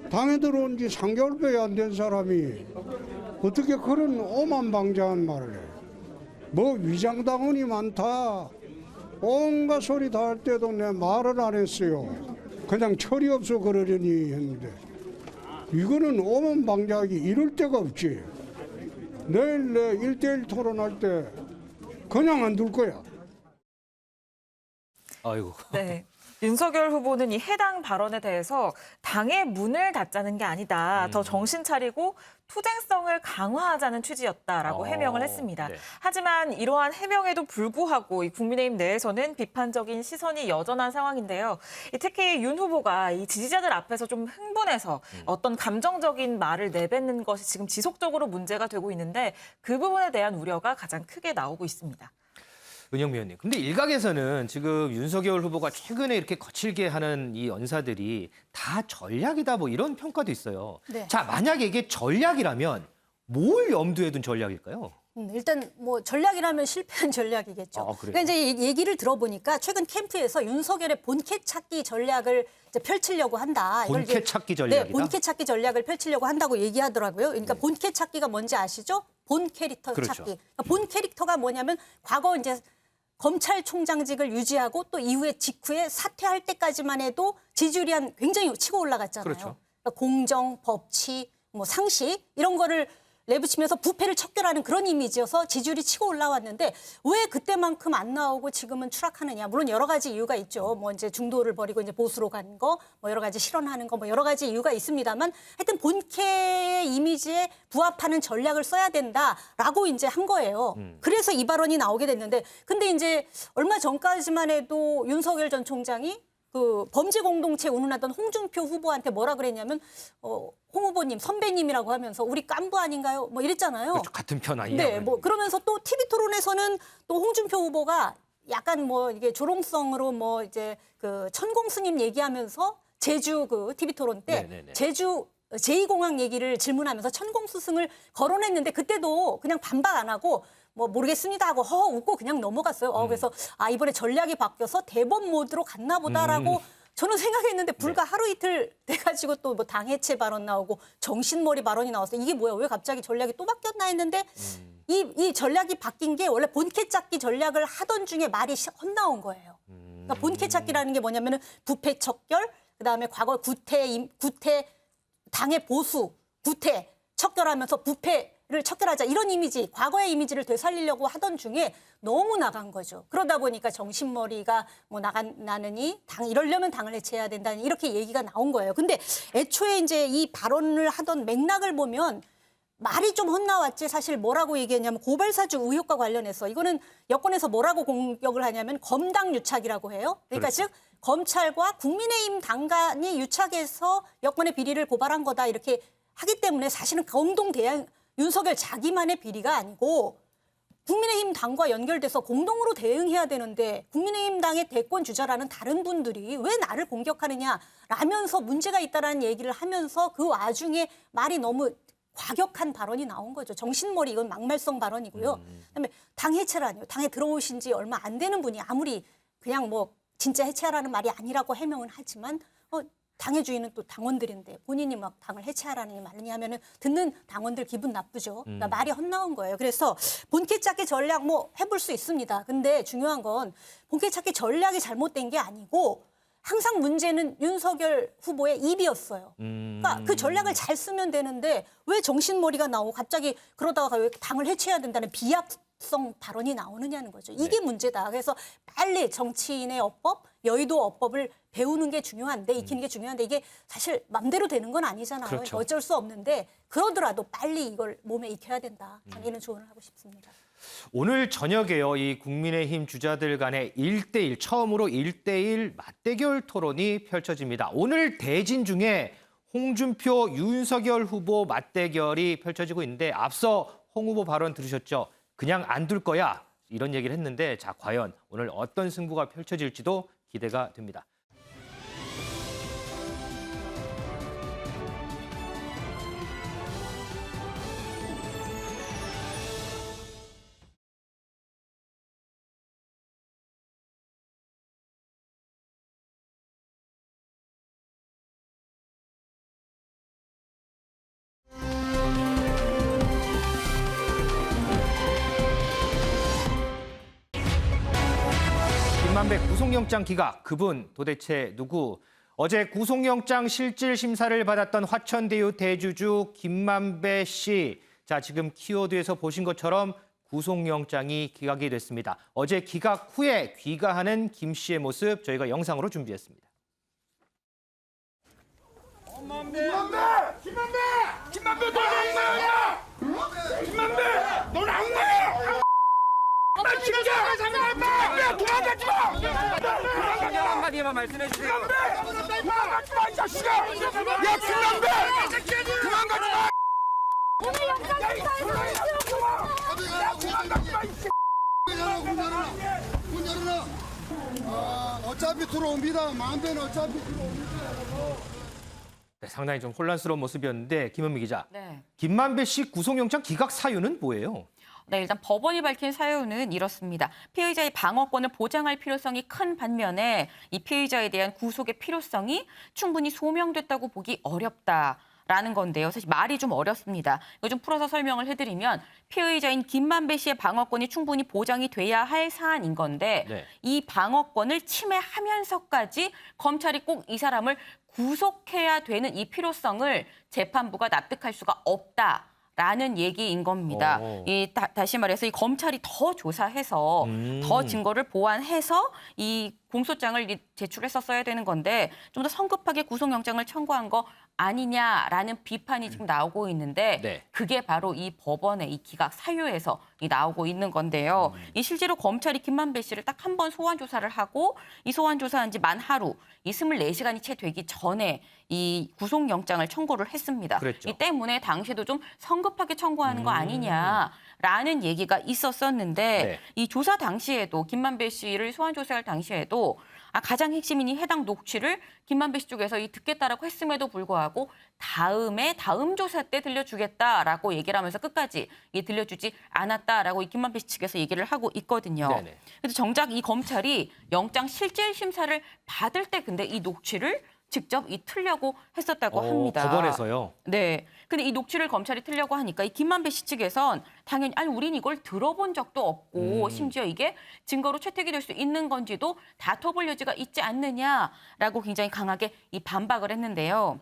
당에 들어온 지 3개월밖에 안 된 사람이 어떻게 그런 오만방자한 말을 해. 뭐 위장당원이 많다. 온갖 소리 다 할 때도 내 말을 안 했어요. 그냥 철이 없어 그러려니 했는데 이거는 오만방자하기 이럴 데가 없지. 내일 내 1대1 토론할 때 그냥 안 둘 거야. 아이고. 네. 윤석열 후보는 이 해당 발언에 대해서 당의 문을 닫자는 게 아니다. 더 정신 차리고 투쟁성을 강화하자는 취지였다라고 해명을 했습니다. 하지만 이러한 해명에도 불구하고 이 국민의힘 내에서는 비판적인 시선이 여전한 상황인데요. 특히 윤 후보가 이 지지자들 앞에서 좀 흥분해서 어떤 감정적인 말을 내뱉는 것이 지금 지속적으로 문제가 되고 있는데 그 부분에 대한 우려가 가장 크게 나오고 있습니다. 은영미 의원님. 근데 일각에서는 지금 윤석열 후보가 최근에 이렇게 거칠게 하는 이 언사들이 다 전략이다 뭐 이런 평가도 있어요. 네. 자, 만약에 이게 전략이라면 뭘 염두에 둔 전략일까요? 일단 뭐 전략이라면 실패한 전략이겠죠. 아, 그래요? 그러니까 이제 얘기를 들어보니까 최근 캠프에서 윤석열의 본캐 찾기 전략을 이제 펼치려고 한다. 이걸 본캐 이제- 찾기 전략이다? 네, 본캐 찾기 전략을 펼치려고 한다고 얘기하더라고요. 그러니까 본캐 찾기가 뭔지 아시죠? 본 캐릭터 그렇죠. 찾기. 그러니까 본 캐릭터가 뭐냐면 과거 이제 검찰총장직을 유지하고 또 이후에 직후에 사퇴할 때까지만 해도 지지율이 굉장히 치고 올라갔잖아요. 그렇죠. 그러니까 공정, 법치, 뭐 상식 이런 거를 내부치면서 부패를 척결하는 그런 이미지여서 지지율이 치고 올라왔는데 왜 그때만큼 안 나오고 지금은 추락하느냐. 물론 여러 가지 이유가 있죠. 뭐 이제 중도를 버리고 이제 보수로 간 거, 뭐 여러 가지 실언하는 거, 뭐 여러 가지 이유가 있습니다만 하여튼 본캐의 이미지에 부합하는 전략을 써야 된다라고 이제 한 거예요. 그래서 이 발언이 나오게 됐는데 근데 이제 얼마 전까지만 해도 윤석열 전 총장이 그 범죄 공동체 운운하던 홍준표 후보한테 뭐라 그랬냐면 홍 후보님 선배님이라고 하면서 우리 깐부 아닌가요? 뭐 이랬잖아요. 그렇죠. 같은 편 아니냐. 네, 뭐 그러면서 또 TV 토론에서는 또 홍준표 후보가 약간 뭐 이게 조롱성으로 뭐 이제 그 천공 스님 얘기하면서 제주 그 TV 토론 때 네네네. 제주 제2공항 얘기를 질문하면서 천공 스승을 거론했는데 그때도 그냥 반박 안 하고 뭐 모르겠습니다 하고 허 웃고 그냥 넘어갔어요. 그래서 이번에 전략이 바뀌어서 대법 모드로 갔나 보다라고 저는 생각했는데 불과 하루 이틀 돼가지고 또 뭐 당해체 발언 나오고 정신머리 발언이 나왔어요. 이게 뭐야? 왜 갑자기 전략이 또 바뀌었나 했는데 이 전략이 바뀐 게 원래 본캐 찾기 전략을 하던 중에 말이 헛나온 거예요. 그러니까 본캐 찾기라는 게 뭐냐면은 부패 척결, 그다음에 과거 구태 당의 보수, 구태 척결하면서 부패를 척결하자 이런 이미지, 과거의 이미지를 되살리려고 하던 중에 너무 나간 거죠. 그러다 보니까 정신머리가 뭐 나느니 이러려면 당을 해체해야 된다는 이렇게 얘기가 나온 거예요. 근데 애초에 이제 이 발언을 하던 맥락을 보면 말이 좀 헛나왔지 사실 뭐라고 얘기했냐면 고발사주 의혹과 관련해서 이거는 여권에서 뭐라고 공격을 하냐면 검당 유착이라고 해요. 그러니까 그렇죠. 즉 검찰과 국민의힘 당간이 유착해서 여권의 비리를 고발한 거다 이렇게 하기 때문에 사실은 공동 대응 윤석열 자기만의 비리가 아니고 국민의힘 당과 연결돼서 공동으로 대응해야 되는데 국민의힘 당의 대권 주자라는 다른 분들이 왜 나를 공격하느냐라면서 문제가 있다라는 얘기를 하면서 그 와중에 말이 너무 과격한 발언이 나온 거죠. 정신머리 이건 막말성 발언이고요. 그다음에 당 해체라니요. 당에 들어오신 지 얼마 안 되는 분이 아무리 그냥 뭐 진짜 해체하라는 말이 아니라고 해명은 하지만 당의 주인은 또 당원들인데 본인이 막 당을 해체하라는 말이냐 하면은 듣는 당원들 기분 나쁘죠. 그러니까 말이 헛나온 거예요. 그래서 본캐 찾기 전략 뭐 해볼 수 있습니다. 근데 중요한 건 본캐 찾기 전략이 잘못된 게 아니고 항상 문제는 윤석열 후보의 입이었어요. 그러니까 그 전략을 잘 쓰면 되는데 왜 정신머리가 나오고 갑자기 그러다가 왜 당을 해체해야 된다는 비약성 발언이 나오느냐는 거죠. 이게 문제다. 그래서 빨리 정치인의 어법, 여의도 어법을 배우는 게 중요한데 익히는 게 중요한데 이게 사실 맘대로 되는 건 아니잖아요. 그렇죠. 어쩔 수 없는데 그러더라도 빨리 이걸 몸에 익혀야 된다. 저는 이런 조언을 하고 싶습니다. 오늘 저녁에요. 이 국민의힘 주자들 간의 1대1 처음으로 1대1 맞대결 토론이 펼쳐집니다. 오늘 대진 중에 홍준표, 윤석열 후보 맞대결이 펼쳐지고 있는데 앞서 홍 후보 발언 들으셨죠? 그냥 안 둘 거야. 이런 얘기를 했는데 자 과연 오늘 어떤 승부가 펼쳐질지도 기대가 됩니다. 김만배 구속영장 기각, 그분 도대체 누구? 어제 구속영장 실질 심사를 받았던 화천대유 대주주 김만배 씨. 자, 지금 키워드에서 보신 것처럼 구속영장이 기각이 됐습니다. 어제 기각 후에 귀가하는 김 씨의 모습 저희가 영상으로 준비했습니다. 김만배! 너 악마야! 김만배! 넌 악마야! 나 진짜! 김만배! 도망가지 마! 도망가지 마! 한마디만 말씀해 주세요. 김만배! 도망가지 마, 이 자식아! 야, 김만배! 도망가지 마! 오늘 영상 문 열어라. 어차피 들어옵니다. 마음대로 어차피 들어옵니다. 네, 상당히 좀 혼란스러운 모습이었는데 김은미 기자. 네. 김만배 씨 구속영장 기각 사유는 뭐예요? 네, 일단 법원이 밝힌 사유는 이렇습니다. 피의자의 방어권을 보장할 필요성이 큰 반면에 이 피의자에 대한 구속의 필요성이 충분히 소명됐다고 보기 어렵다라는 건데요. 사실 말이 좀 어렵습니다. 이거 좀 풀어서 설명을 해드리면 피의자인 김만배 씨의 방어권이 충분히 보장이 돼야 할 사안인 건데 네. 이 방어권을 침해하면서까지 검찰이 꼭 이 사람을 구속해야 되는 이 필요성을 재판부가 납득할 수가 없다. 라는 얘기인 겁니다. 다시 말해서 이 검찰이 더 조사해서 더 증거를 보완해서 이 공소장을 제출했었어야 되는 건데 좀 더 성급하게 구속영장을 청구한 거 아니냐라는 비판이 지금 나오고 있는데 네. 그게 바로 이 법원의 이 기각 사유에서 나오고 있는 건데요. 이 실제로 검찰이 김만배 씨를 딱 한 번 소환 조사를 하고 이 소환 조사한 지 만 하루, 이 24시간이 채 되기 전에 이 구속영장을 청구를 했습니다. 그랬죠. 이 때문에 당시에도 좀 성급하게 청구하는 거 아니냐라는 얘기가 있었었는데 네. 이 조사 당시에도 김만배 씨를 소환 조사할 당시에도 가장 핵심인 이 해당 녹취를 김만배 씨 쪽에서 듣겠다라고 했음에도 불구하고 다음 조사 때 들려주겠다라고 얘기를 하면서 끝까지 들려주지 않았다라고 이 김만배 씨 측에서 얘기를 하고 있거든요. 네네. 그래서 정작 이 검찰이 영장 실질 심사를 받을 때 근데 이 녹취를 직접 틀려고 했었다고 합니다. 법원에서요? 네. 근데 이 녹취를 검찰이 틀려고 하니까 이 김만배 씨 측에선 당연히 아니 우린 이걸 들어본 적도 없고 심지어 이게 증거로 채택이 될 수 있는 건지도 다퉈볼 여지가 있지 않느냐라고 굉장히 강하게 반박을 했는데요.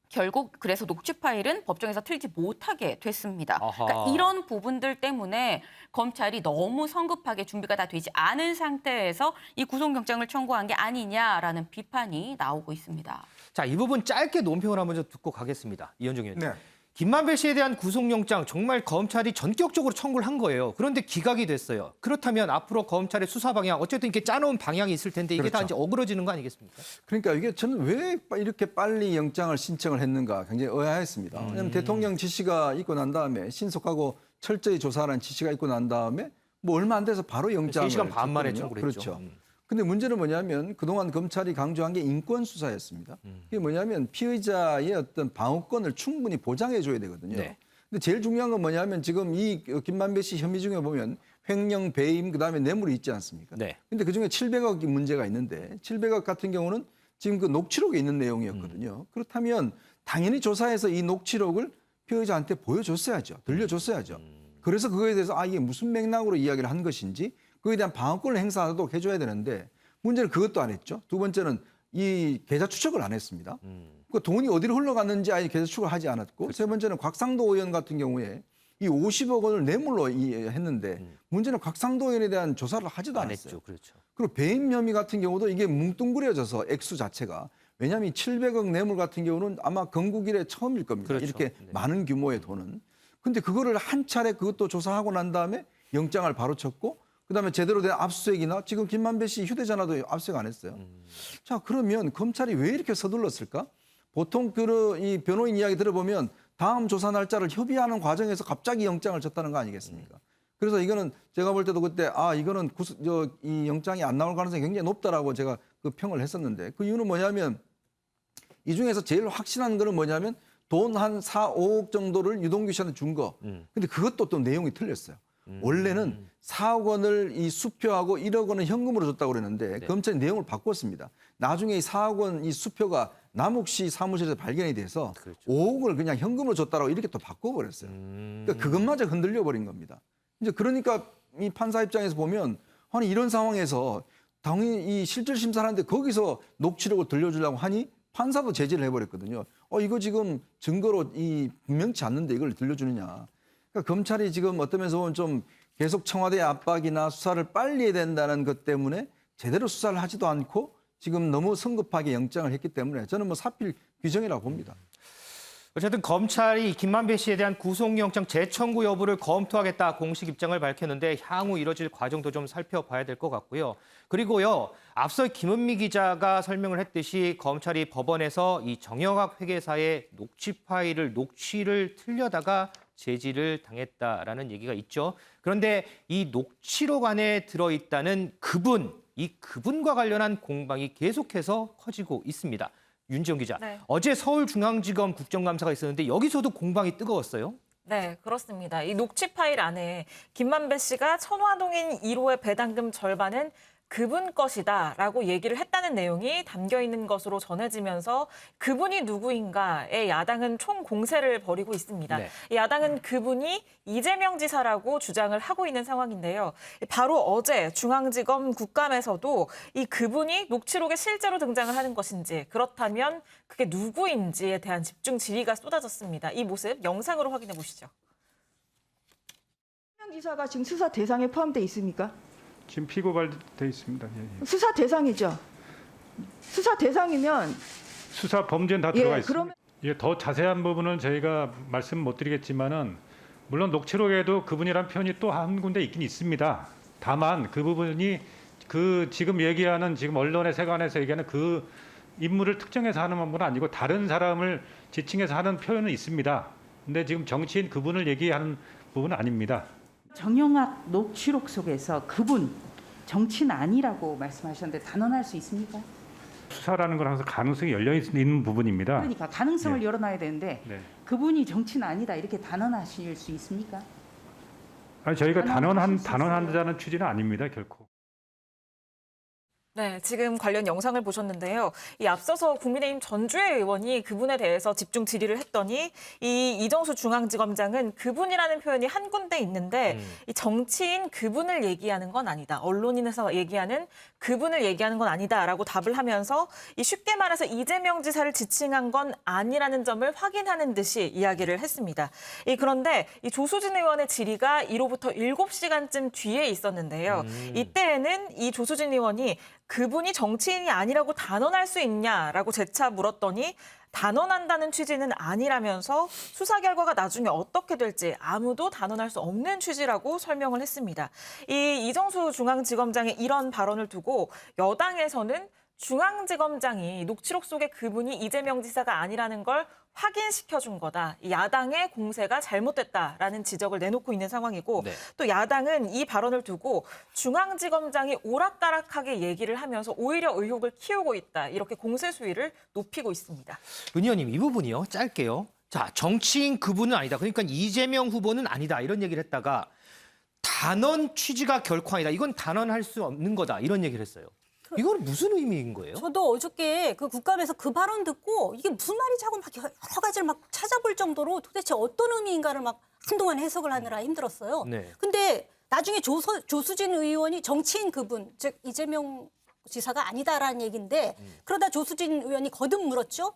결국 그래서 녹취 파일은 법정에서 틀지 못하게 됐습니다. 그러니까 이런 부분들 때문에 검찰이 너무 성급하게 준비가 다 되지 않은 상태에서 이 구속영장을 청구한 게 아니냐라는 비판이 나오고 있습니다. 자, 이 부분 짧게 논평을 한번 좀 듣고 가겠습니다. 이현정 의원님. 네. 김만배 씨에 대한 구속영장 정말 검찰이 전격적으로 청구를 한 거예요. 그런데 기각이 됐어요. 그렇다면 앞으로 검찰의 수사 방향, 어쨌든 이렇게 짜놓은 방향이 있을 텐데 이게 다 그렇죠. 이제 어그러지는 거 아니겠습니까? 그러니까 이게 저는 왜 이렇게 빨리 영장을 신청을 했는가 굉장히 의아했습니다. 왜냐하면 대통령 지시가 있고 난 다음에 신속하고 철저히 조사하라는 지시가 있고 난 다음에 뭐 얼마 안 돼서 바로 영장을 3시간 반 만에 줬거든요. 청구를 했죠. 그렇죠. 근데 문제는 뭐냐면 그동안 검찰이 강조한 게 인권 수사였습니다. 이게 뭐냐면 피의자의 어떤 방어권을 충분히 보장해 줘야 되거든요. 네. 근데 제일 중요한 건 뭐냐면 지금 이 김만배 씨 혐의 중에 보면 횡령, 배임, 그다음에 뇌물이 있지 않습니까? 네. 근데 그중에 700억이 문제가 있는데 700억 같은 경우는 지금 그 녹취록에 있는 내용이었거든요. 그렇다면 당연히 조사해서 이 녹취록을 피의자한테 보여줬어야죠. 들려줬어야죠. 그래서 그거에 대해서 이게 무슨 맥락으로 이야기를 한 것인지 그거에 대한 방어권을 행사하도록 해줘야 되는데 문제는 그것도 안 했죠. 두 번째는 이 계좌 추적을 안 했습니다. 그 돈이 어디로 흘러갔는지 아예 계좌 추적을 하지 않았고 그렇죠. 세 번째는 곽상도 의원 같은 경우에 이 50억 원을 뇌물로 했는데 문제는 곽상도 의원에 대한 조사를 하지도 안 않았어요. 했죠. 그렇죠. 그리고 배임 혐의 같은 경우도 이게 뭉뚱그려져서 액수 자체가 왜냐하면 이 700억 뇌물 같은 경우는 아마 건국 이래 처음일 겁니다. 그렇죠. 이렇게 네. 많은 규모의 돈은. 근데 그거를 한 차례 그것도 조사하고 난 다음에 영장을 바로 쳤고 그다음에 제대로 된 압수수색이나 지금 김만배 씨 휴대전화도 압수수색 안 했어요. 자 그러면 검찰이 왜 이렇게 서둘렀을까? 보통 이 변호인 이야기 들어보면 다음 조사 날짜를 협의하는 과정에서 갑자기 영장을 쳤다는 거 아니겠습니까? 그래서 이거는 제가 볼 때도 그때 이거는 이 영장이 안 나올 가능성이 굉장히 높다라고 제가 그 평을 했었는데 그 이유는 뭐냐면 이 중에서 제일 확신한 거는 뭐냐면 돈 한 4, 5억 정도를 유동규 씨한테 준 거. 근데 그것도 또 내용이 틀렸어요. 원래는 4억 원을 이 수표하고 1억 원은 현금으로 줬다고 그랬는데 검찰이 내용을 바꿨습니다. 나중에 이 4억 원 이 수표가 남욱 씨 사무실에서 발견이 돼서 5억을 그냥 현금으로 줬다라고 이렇게 또 바꿔버렸어요. 그러니까 그것마저 흔들려 버린 겁니다. 이제 그러니까 이 판사 입장에서 보면 아니 이런 상황에서 당연히 이 실질 심사를 하는데 거기서 녹취록을 들려주려고 하니 판사도 제지를 해버렸거든요. 이거 지금 증거로 분명치 않는데 이걸 들려주느냐. 그러니까 검찰이 지금 어떤 면에서 보면 좀 계속 청와대 압박이나 수사를 빨리 해야 된다는 것 때문에 제대로 수사를 하지도 않고 지금 너무 성급하게 영장을 했기 때문에 저는 사필 규정이라고 봅니다. 어쨌든 검찰이 김만배 씨에 대한 구속영장 재청구 여부를 검토하겠다 공식 입장을 밝혔는데 향후 이뤄질 과정도 좀 살펴봐야 될 것 같고요. 그리고요, 앞서 김은미 기자가 설명을 했듯이 검찰이 법원에서 이 정영학 회계사의 녹취 파일을 녹취를 틀려다가 제지를 당했다라는 얘기가 있죠. 그런데 이 녹취록 안에 들어있다는 이 그분과 관련한 공방이 계속해서 커지고 있습니다. 윤지영 기자, 네. 어제 서울중앙지검 국정감사가 있었는데 여기서도 공방이 뜨거웠어요. 네, 그렇습니다. 이 녹취 파일 안에 김만배 씨가 천화동인 1호의 배당금 절반은 그분 것이다라고 얘기를 했다는 내용이 담겨 있는 것으로 전해지면서 그분이 누구인가에 야당은 총공세를 벌이고 있습니다. 네. 야당은 그분이 이재명 지사라고 주장을 하고 있는 상황인데요. 바로 어제 중앙지검 국감에서도 이 그분이 녹취록에 실제로 등장을 하는 것인지, 그렇다면 그게 누구인지에 대한 집중 질의가 쏟아졌습니다. 이 모습 영상으로 확인해 보시죠. 이재명 지사가 지금 수사 대상에 포함돼 있습니까? 지금 피고발돼 있습니다. 예. 수사 대상이죠. 수사 대상이면 수사 범죄는 다 들어가 예, 있습니다. 그러면 예, 더 자세한 부분은 저희가 말씀 못 드리겠지만은 물론 녹취록에도 그분이란 표현이 또 한 군데 있긴 있습니다. 다만 그 부분이 그 지금 얘기하는 지금 언론의 세관에서 얘기하는 그 인물을 특정해서 하는 부분은 아니고 다른 사람을 지칭해서 하는 표현은 있습니다. 근데 지금 정치인 그분을 얘기하는 부분은 아닙니다. 정영학 녹취록 속에서 그분 정치인 아니라고 말씀하셨는데 단언할 수 있습니까? 수사라는 건 항상 가능성이 열려 있는 부분입니다. 그러니까 가능성을 네. 열어놔야 되는데 네. 그분이 정치인 아니다 이렇게 단언하실 수 있습니까? 아니 저희가 단언하실 수 단언한다는 취지는 아닙니다, 결코. 네, 지금 관련 영상을 보셨는데요. 이 앞서서 국민의힘 전주혜 의원이 그분에 대해서 집중 질의를 했더니 이 이정수 중앙지검장은 그분이라는 표현이 한 군데 있는데 이 정치인 그분을 얘기하는 건 아니다. 언론인에서 얘기하는 그분을 얘기하는 건 아니다라고 답을 하면서 이 쉽게 말해서 이재명 지사를 지칭한 건 아니라는 점을 확인하는 듯이 이야기를 했습니다. 그런데 이 조수진 의원의 질의가 1호부터 7시간쯤 뒤에 있었는데요. 이때에는 이 조수진 의원이 그분이 정치인이 아니라고 단언할 수 있냐라고 재차 물었더니 단언한다는 취지는 아니라면서 수사 결과가 나중에 어떻게 될지 아무도 단언할 수 없는 취지라고 설명을 했습니다. 이 이정수 중앙지검장의 이런 발언을 두고 여당에서는 중앙지검장이 녹취록 속의 그분이 이재명 지사가 아니라는 걸 확인시켜준 거다. 야당의 공세가 잘못됐다라는 지적을 내놓고 있는 상황이고 네. 또 야당은 이 발언을 두고 중앙지검장이 오락가락하게 얘기를 하면서 오히려 의혹을 키우고 있다. 이렇게 공세 수위를 높이고 있습니다. 은 의원님, 이 부분이요. 짧게요. 자, 정치인 그분은 아니다. 그러니까 이재명 후보는 아니다. 이런 얘기를 했다가 단언 취지가 결코 아니다. 이건 단언할 수 없는 거다. 이런 얘기를 했어요. 이건 무슨 의미인 거예요? 저도 어저께 그 국감에서 그 발언 듣고 이게 무슨 말인지 하고 막 여러 가지를 막 찾아볼 정도로 도대체 어떤 의미인가를 막 한동안 해석을 하느라 힘들었어요. 네. 근데 나중에 조수진 의원이 정치인 그분, 즉 이재명 지사가 아니다라는 얘기인데 그러다 조수진 의원이 거듭 물었죠.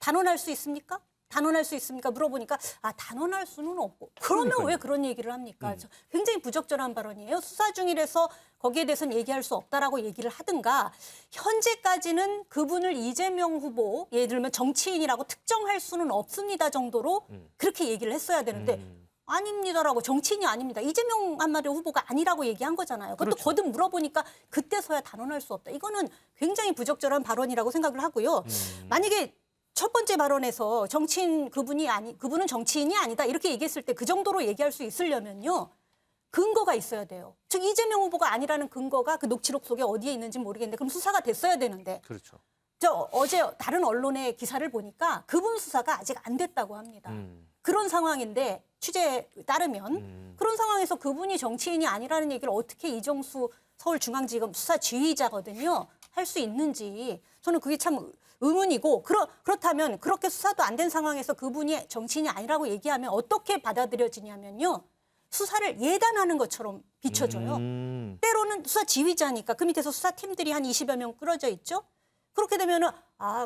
단언할 수 있습니까? 단언할 수 있습니까? 물어보니까 단언할 수는 없고. 그러면 그러니까요. 왜 그런 얘기를 합니까? 굉장히 부적절한 발언이에요. 수사 중이라서 거기에 대해서는 얘기할 수 없다라고 얘기를 하든가 현재까지는 그분을 이재명 후보, 예를 들면 정치인이라고 특정할 수는 없습니다 정도로 그렇게 얘기를 했어야 되는데 아닙니다라고 정치인이 아닙니다. 이재명 한마디로 후보가 아니라고 얘기한 거잖아요. 그것도 그렇죠. 거듭 물어보니까 그때서야 단언할 수 없다. 이거는 굉장히 부적절한 발언이라고 생각을 하고요. 만약에 첫 번째 발언에서 정치인 그분은 정치인이 아니다 이렇게 얘기했을 때 그 정도로 얘기할 수 있으려면요 근거가 있어야 돼요. 즉 이재명 후보가 아니라는 근거가 그 녹취록 속에 어디에 있는지 모르겠는데 그럼 수사가 됐어야 되는데. 그렇죠. 저 어제 다른 언론의 기사를 보니까 그분 수사가 아직 안 됐다고 합니다. 그런 상황인데 취재에 따르면 그런 상황에서 그분이 정치인이 아니라는 얘기를 어떻게 이정수 서울중앙지검 수사 지휘자거든요 할 수 있는지 저는 그게 참 의문이고 그렇다면 그렇게 수사도 안 된 상황에서 그분이 정치인이 아니라고 얘기하면 어떻게 받아들여지냐면요. 수사를 예단하는 것처럼 비춰져요. 때로는 수사 지휘자니까 그 밑에서 수사팀들이 한 20여 명 끌어져 있죠. 그렇게 되면은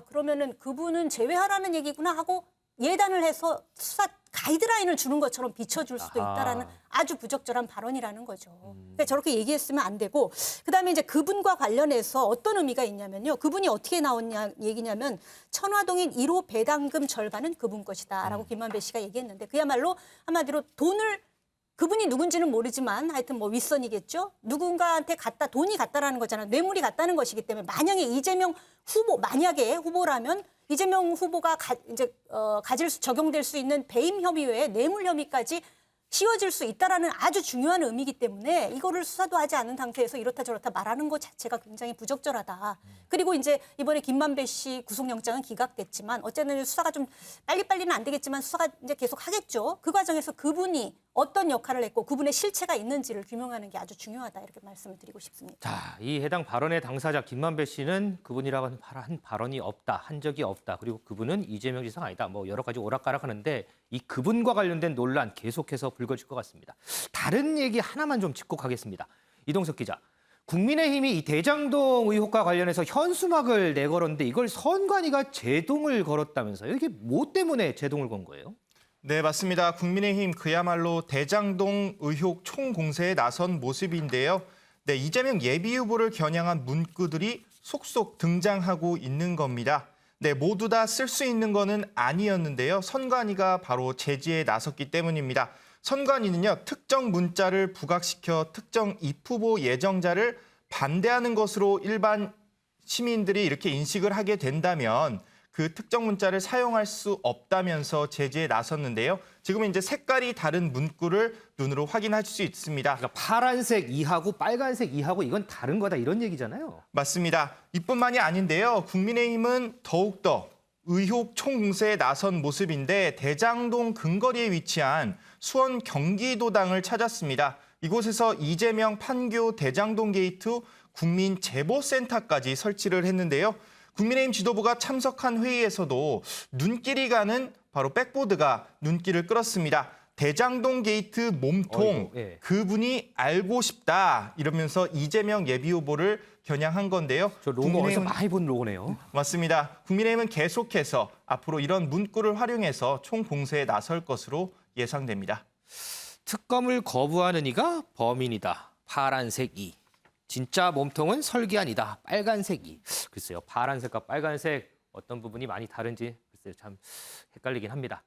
그러면은 그분은 제외하라는 얘기구나 하고 예단을 해서 수사 가이드라인을 주는 것처럼 비춰줄 수도 아하. 있다라는 아주 부적절한 발언이라는 거죠. 그러니까 저렇게 얘기했으면 안 되고 그다음에 이제 그분과 관련해서 어떤 의미가 있냐면요. 그분이 어떻게 나왔냐 얘기냐면 천화동인 1호 배당금 절반은 그분 것이다라고 김만배 씨가 얘기했는데 그야말로 한마디로 돈을 그분이 누군지는 모르지만 하여튼 뭐 윗선이겠죠. 누군가한테 돈이 갔다라는 거잖아요. 뇌물이 갔다는 것이기 때문에 만약에 이재명 후보 만약에 후보라면 이재명 후보가 적용될 수 있는 배임 혐의 외에 뇌물 혐의까지 씌워질 수 있다라는 아주 중요한 의미이기 때문에 이거를 수사도 하지 않은 상태에서 이렇다 저렇다 말하는 것 자체가 굉장히 부적절하다. 그리고 이제 이번에 김만배 씨 구속영장은 기각됐지만 어쨌든 수사가 좀 빨리빨리는 안 되겠지만 수사가 이제 계속 하겠죠. 그 과정에서 그분이 어떤 역할을 했고 그분의 실체가 있는지를 규명하는 게 아주 중요하다 이렇게 말씀을 드리고 싶습니다. 자, 이 해당 발언의 당사자 김만배 씨는 그분이라고 한 발언이 없다, 한 적이 없다. 그리고 그분은 이재명 지사가 아니다. 뭐 여러 가지 오락가락하는데 이 그분과 관련된 논란 계속해서 불거질 것 같습니다. 다른 얘기 하나만 좀 짚고 가겠습니다. 이동석 기자. 국민의힘이 이 대장동 의혹과 관련해서 현수막을 내걸었는데 이걸 선관위가 제동을 걸었다면서요? 이게 뭐 때문에 제동을 건 거예요? 네, 맞습니다. 국민의힘 그야말로 대장동 의혹 총공세에 나선 모습인데요. 네, 이재명 예비후보를 겨냥한 문구들이 속속 등장하고 있는 겁니다. 네, 모두 다 쓸 수 있는 거는 아니었는데요. 선관위가 바로 제지에 나섰기 때문입니다. 선관위는요, 특정 문자를 부각시켜 특정 입후보 예정자를 반대하는 것으로 일반 시민들이 이렇게 인식을 하게 된다면 그 특정 문자를 사용할 수 없다면서 제지에 나섰는데요. 지금은 이제 색깔이 다른 문구를 눈으로 확인할 수 있습니다. 그러니까 파란색 이하고 빨간색 이하고 이건 다른 거다 이런 얘기잖아요. 맞습니다. 이뿐만이 아닌데요. 국민의힘은 더욱더 의혹 총공세에 나선 모습인데 대장동 근거리에 위치한 수원 경기도당을 찾았습니다. 이곳에서 이재명 판교 대장동 게이트 국민제보센터까지 설치를 했는데요. 국민의힘 지도부가 참석한 회의에서도 눈길이 가는 바로 백보드가 눈길을 끌었습니다. 대장동 게이트 몸통, 예. 그분이 알고 싶다 이러면서 이재명 예비후보를 겨냥한 건데요. 저 로고 어디서 많이 본 로고네요. 맞습니다. 국민의힘은 계속해서 앞으로 이런 문구를 활용해서 총공세에 나설 것으로 예상됩니다. 특검을 거부하는 이가 범인이다. 파란색 이. 진짜 몸통은 설계안이다. 빨간색 이. 글쎄요. 파란색과 빨간색 어떤 부분이 많이 다른지 글쎄요. 참 헷갈리긴 합니다.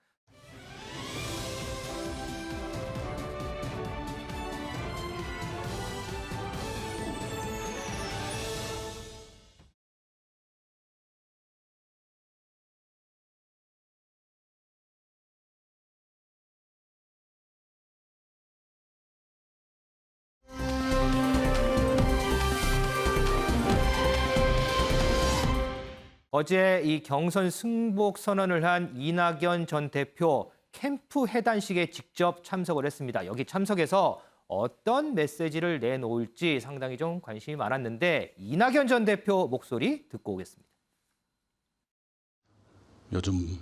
어제 이 경선 승복 선언을 한 이낙연 전 대표 캠프 해단식에 직접 참석을 했습니다. 여기 참석해서 어떤 메시지를 내놓을지 상당히 좀 관심이 많았는데 이낙연 전 대표 목소리 듣고 오겠습니다. 요즘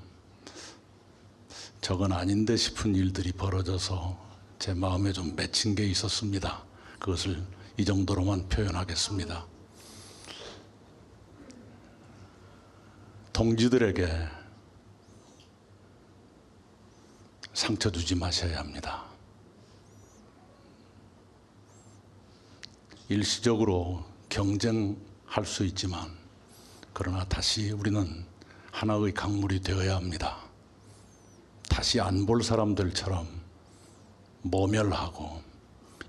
저건 아닌데 싶은 일들이 벌어져서 제 마음에 좀 맺힌 게 있었습니다. 그것을 이 정도로만 표현하겠습니다. 동지들에게 상처 주지 마셔야 합니다. 일시적으로 경쟁할 수 있지만 그러나 다시 우리는 하나의 강물이 되어야 합니다. 다시 안 볼 사람들처럼 모멸하고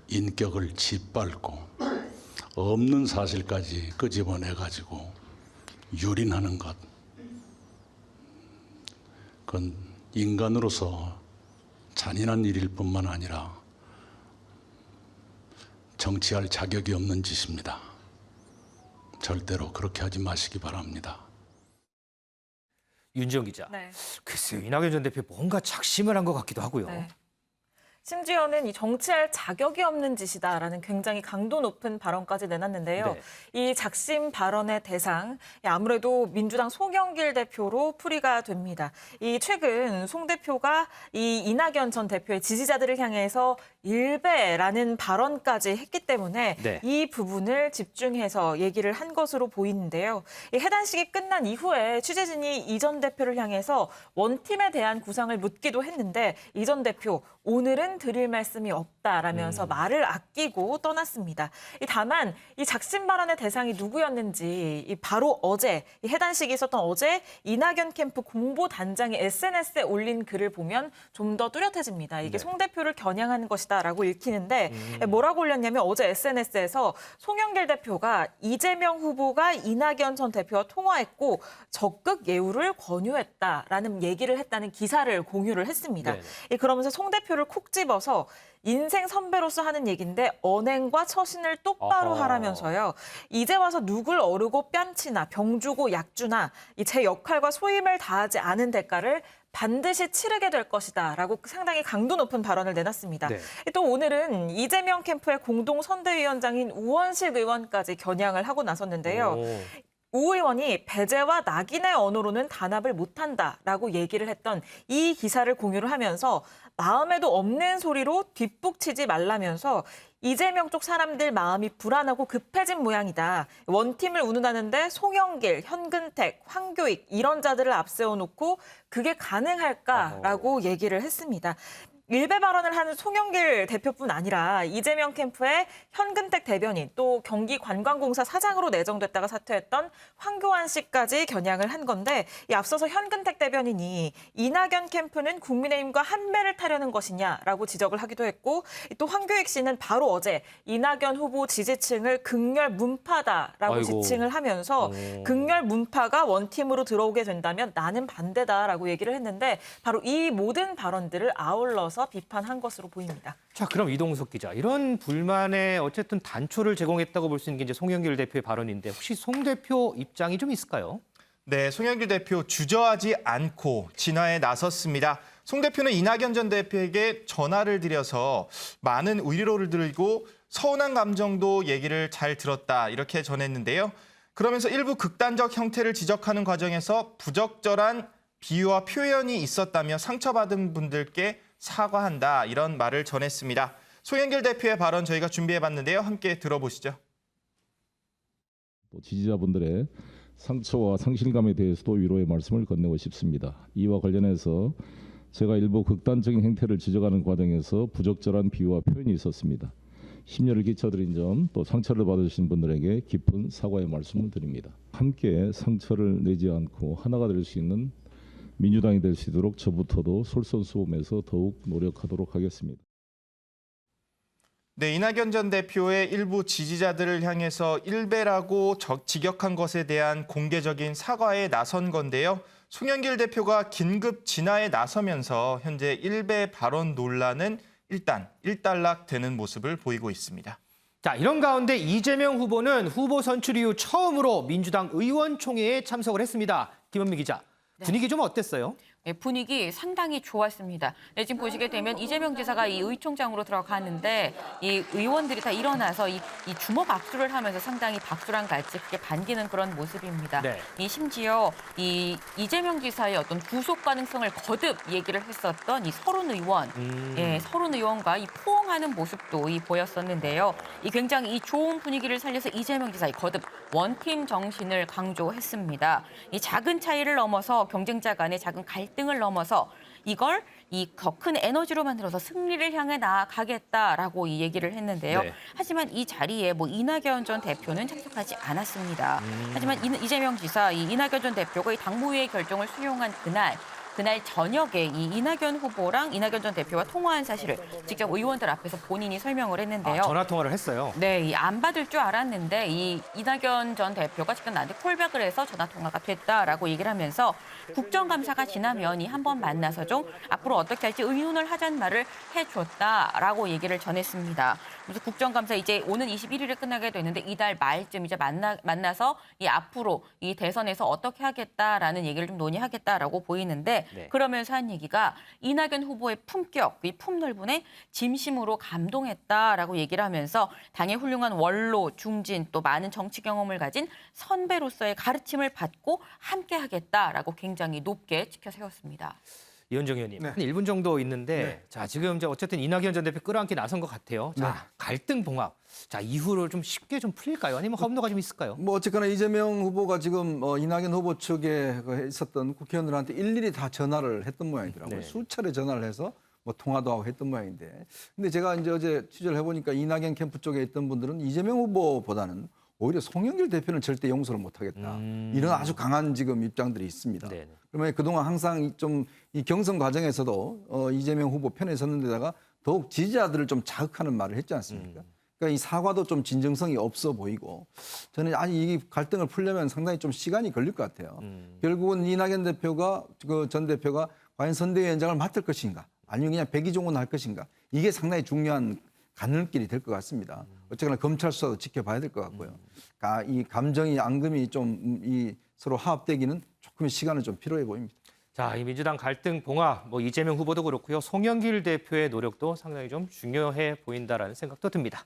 인격을 짓밟고 없는 사실까지 끄집어내가지고 유린하는 것, 그건 인간으로서 잔인한 일일 뿐만 아니라 정치할 자격이 없는 짓입니다. 절대로 그렇게 하지 마시기 바랍니다. 윤지영 기자. 네. 글쎄요. 이낙연 전 대표 뭔가 작심을 한 것 같기도 하고요. 네. 심지어는 이 정치할 자격이 없는 짓이다라는 굉장히 강도 높은 발언까지 내놨는데요. 이 작심 발언의 대상, 아무래도 민주당 송영길 대표로 풀이가 됩니다. 이 최근 송 대표가 이 이낙연 전 대표의 지지자들을 향해서 일배라는 발언까지 했기 때문에 이 부분을 집중해서 얘기를 한 것으로 보이는데요. 이 해단식이 끝난 이후에 취재진이 이 전 대표를 향해서 원팀에 대한 구상을 묻기도 했는데 이 전 대표 오늘은 드릴 말씀이 없다라면서 말을 아끼고 떠났습니다. 다만 이 작심 발언의 대상이 누구였는지 바로 어제 이 해단식이 있었던 어제 이낙연 캠프 공보단장이 SNS에 올린 글을 보면 좀 더 뚜렷해집니다. 이게 송 대표를 겨냥한 것이다라고 읽히는데 뭐라고 올렸냐면 어제 SNS에서 송영길 대표가 이재명 후보가 이낙연 전 대표와 통화했고 적극 예우를 권유했다라는 얘기를 했다는 기사를 공유를 했습니다. 그러면서 송 대표를 콕 집어서 인생 선배로서 하는 얘기인데 언행과 처신을 똑바로 하라면서요. 이제 와서 누굴 어르고 뺨치나 병주고 약주나 제 역할과 소임을 다하지 않은 대가를 반드시 치르게 될 것이다 라고 상당히 강도 높은 발언을 내놨습니다. 또 오늘은 이재명 캠프의 공동선대위원장인 우원식 의원까지 겨냥을 하고 나섰는데요. 우 의원이 배제와 낙인의 언어로는 단합을 못한다라고 얘기를 했던 이 기사를 공유를 하면서 마음에도 없는 소리로 뒷북치지 말라면서 이재명 쪽 사람들 마음이 불안하고 급해진 모양이다. 원팀을 운운하는데 송영길, 현근택, 황교익 이런 자들을 앞세워놓고 그게 가능할까라고 얘기를 했습니다. 일배 발언을 하는 송영길 대표뿐 아니라 이재명 캠프의 현근택 대변인 또 경기관광공사 사장으로 내정됐다가 사퇴했던 황교안 씨까지 겨냥을 한 건데 앞서서 현근택 대변인이 이낙연 캠프는 국민의힘과 한배를 타려는 것이냐라고 지적을 하기도 했고 또 황교익 씨는 바로 어제 이낙연 후보 지지층을 극렬 문파다라고 지칭을 하면서 극렬 문파가 원팀으로 들어오게 된다면 나는 반대다라고 얘기를 했는데 바로 이 모든 발언들을 아울러서 비판한 것으로 보입니다. 자, 그럼 이동석 기자, 이런 불만에 어쨌든 단초를 제공했다고 볼 수 있는 게 이제 송영길 대표의 발언인데 혹시 송 대표 입장이 좀 있을까요? 네, 송영길 대표 주저하지 않고 진화에 나섰습니다. 송 대표는 이낙연 전 대표에게 전화를 드려서 많은 위로를 드리고 서운한 감정도 얘기를 잘 들었다 이렇게 전했는데요. 그러면서 일부 극단적 형태를 지적하는 과정에서 부적절한 비유와 표현이 있었다며 상처받은 분들께 사과한다 이런 말을 전했습니다. 송영길 대표의 발언 저희가 준비해봤는데요. 함께 들어보시죠. 또 지지자분들의 상처와 상실감에 대해서도 위로의 말씀을 건네고 싶습니다. 이와 관련해서 제가 일부 극단적인 행태를 지적하는 과정에서 부적절한 비유와 표현이 있었습니다. 심려를 끼쳐드린 점, 또 상처를 받으신 분들에게 깊은 사과의 말씀을 드립니다. 함께 상처를 내지 않고 하나가 될 수 있는 민주당이 될 수 있도록 저부터도 솔선수범해서 더욱 노력하도록 하겠습니다. 네, 이낙연 전 대표의 일부 지지자들을 향해서 일배라고 직역한 것에 대한 공개적인 사과에 나선 건데요. 송영길 대표가 긴급 진화에 나서면서 현재 일배 발언 논란은 일단 일단락되는 모습을 보이고 있습니다. 자, 이런 가운데 이재명 후보는 후보 선출 이후 처음으로 민주당 의원총회에 참석을 했습니다. 김은미 기자, 분위기 좀 어땠어요? 네, 분위기 상당히 좋았습니다. 네, 지금 보시게 되면 이재명 지사가 이 의총장으로 들어가는데 이 의원들이 다 일어나서 이 주먹 악수를 하면서 상당히 박수랑 같이 크게 반기는 그런 모습입니다. 이 심지어 이 이재명 지사의 어떤 구속 가능성을 거듭 얘기를 했었던 이 서른 의원, 서른 의원과 이 포옹하는 모습도 보였었는데요. 이 굉장히 이 좋은 분위기를 살려서 이재명 지사의 거듭 원팀 정신을 강조했습니다. 이 작은 차이를 넘어서 경쟁자 간의 작은 갈등을 넘어서 이걸 이 더 큰 에너지로 만들어서 승리를 향해 나아가겠다라고 이 얘기를 했는데요. 하지만 이 자리에 이낙연 전 대표는 참석하지 않았습니다. 하지만 이재명 지사, 이낙연 전 대표가 이 당무위의 결정을 수용한 그날 저녁에 이 이낙연 후보랑 이낙연 전 대표와 통화한 사실을 직접 의원들 앞에서 본인이 설명을 했는데요. 전화 통화를 했어요. 네, 안 받을 줄 알았는데 이 이낙연 전 대표가 직접 나한테 콜백을 해서 전화 통화가 됐다라고 얘기를 하면서 국정감사가 지나면 한 번 만나서 좀 앞으로 어떻게 할지 의논을 하자는 말을 해줬다라고 얘기를 전했습니다. 그래서 국정감사 이제 오는 21일에 끝나게 되는데 이달 말쯤 이제 만나서 이 앞으로 이 대선에서 어떻게 하겠다라는 얘기를 좀 논의하겠다라고 보이는데 네. 그러면서 한 얘기가 이낙연 후보의 품격, 이 품넓음에 진심으로 감동했다라고 얘기를 하면서 당의 훌륭한 원로, 중진 또 많은 정치 경험을 가진 선배로서의 가르침을 받고 함께하겠다라고 굉장히 높게 치켜 세웠습니다. 이현정 의원님, 네. 한 1분 정도 있는데 네. 자 지금 이제 어쨌든 이낙연 전 대표 끌어안기 나선 것 같아요. 자 네. 갈등 봉합, 자 이후로 좀 쉽게 좀 풀릴까요? 아니면 험로가 좀 있을까요? 뭐 어쨌거나 이재명 후보가 지금 이낙연 후보 측에 있었던 국회의원들한테 일일이 다 전화를 했던 모양이더라고요. 네. 수차례 전화를 해서 뭐 통화도 하고 했던 모양인데, 근데 제가 이제 어제 취재를 해보니까 이낙연 캠프 쪽에 있던 분들은 이재명 후보보다는 오히려 송영길 대표는 절대 용서를 못하겠다. 이런 아주 강한 지금 입장들이 있습니다. 네네. 그러면 그동안 항상 좀 이 경선 과정에서도 이재명 후보 편에 섰는데다가 더욱 지지자들을 좀 자극하는 말을 했지 않습니까? 그러니까 이 사과도 좀 진정성이 없어 보이고, 저는 아니 이 갈등을 풀려면 상당히 좀 시간이 걸릴 것 같아요. 결국은 이낙연 대표가 그 전 대표가 과연 선대위원장을 맡을 것인가, 아니면 그냥 백의종군 할 것인가, 이게 상당히 중요한 가늘길이 될 것 같습니다. 어쨌거나 검찰 수사도 지켜봐야 될 것 같고요. 이 감정이 앙금이 좀 이 서로 화합되기는 조금의 시간은 좀 필요해 보입니다. 자, 이 민주당 갈등 봉합, 뭐 이재명 후보도 그렇고요, 송영길 대표의 노력도 상당히 좀 중요해 보인다라는 생각도 듭니다.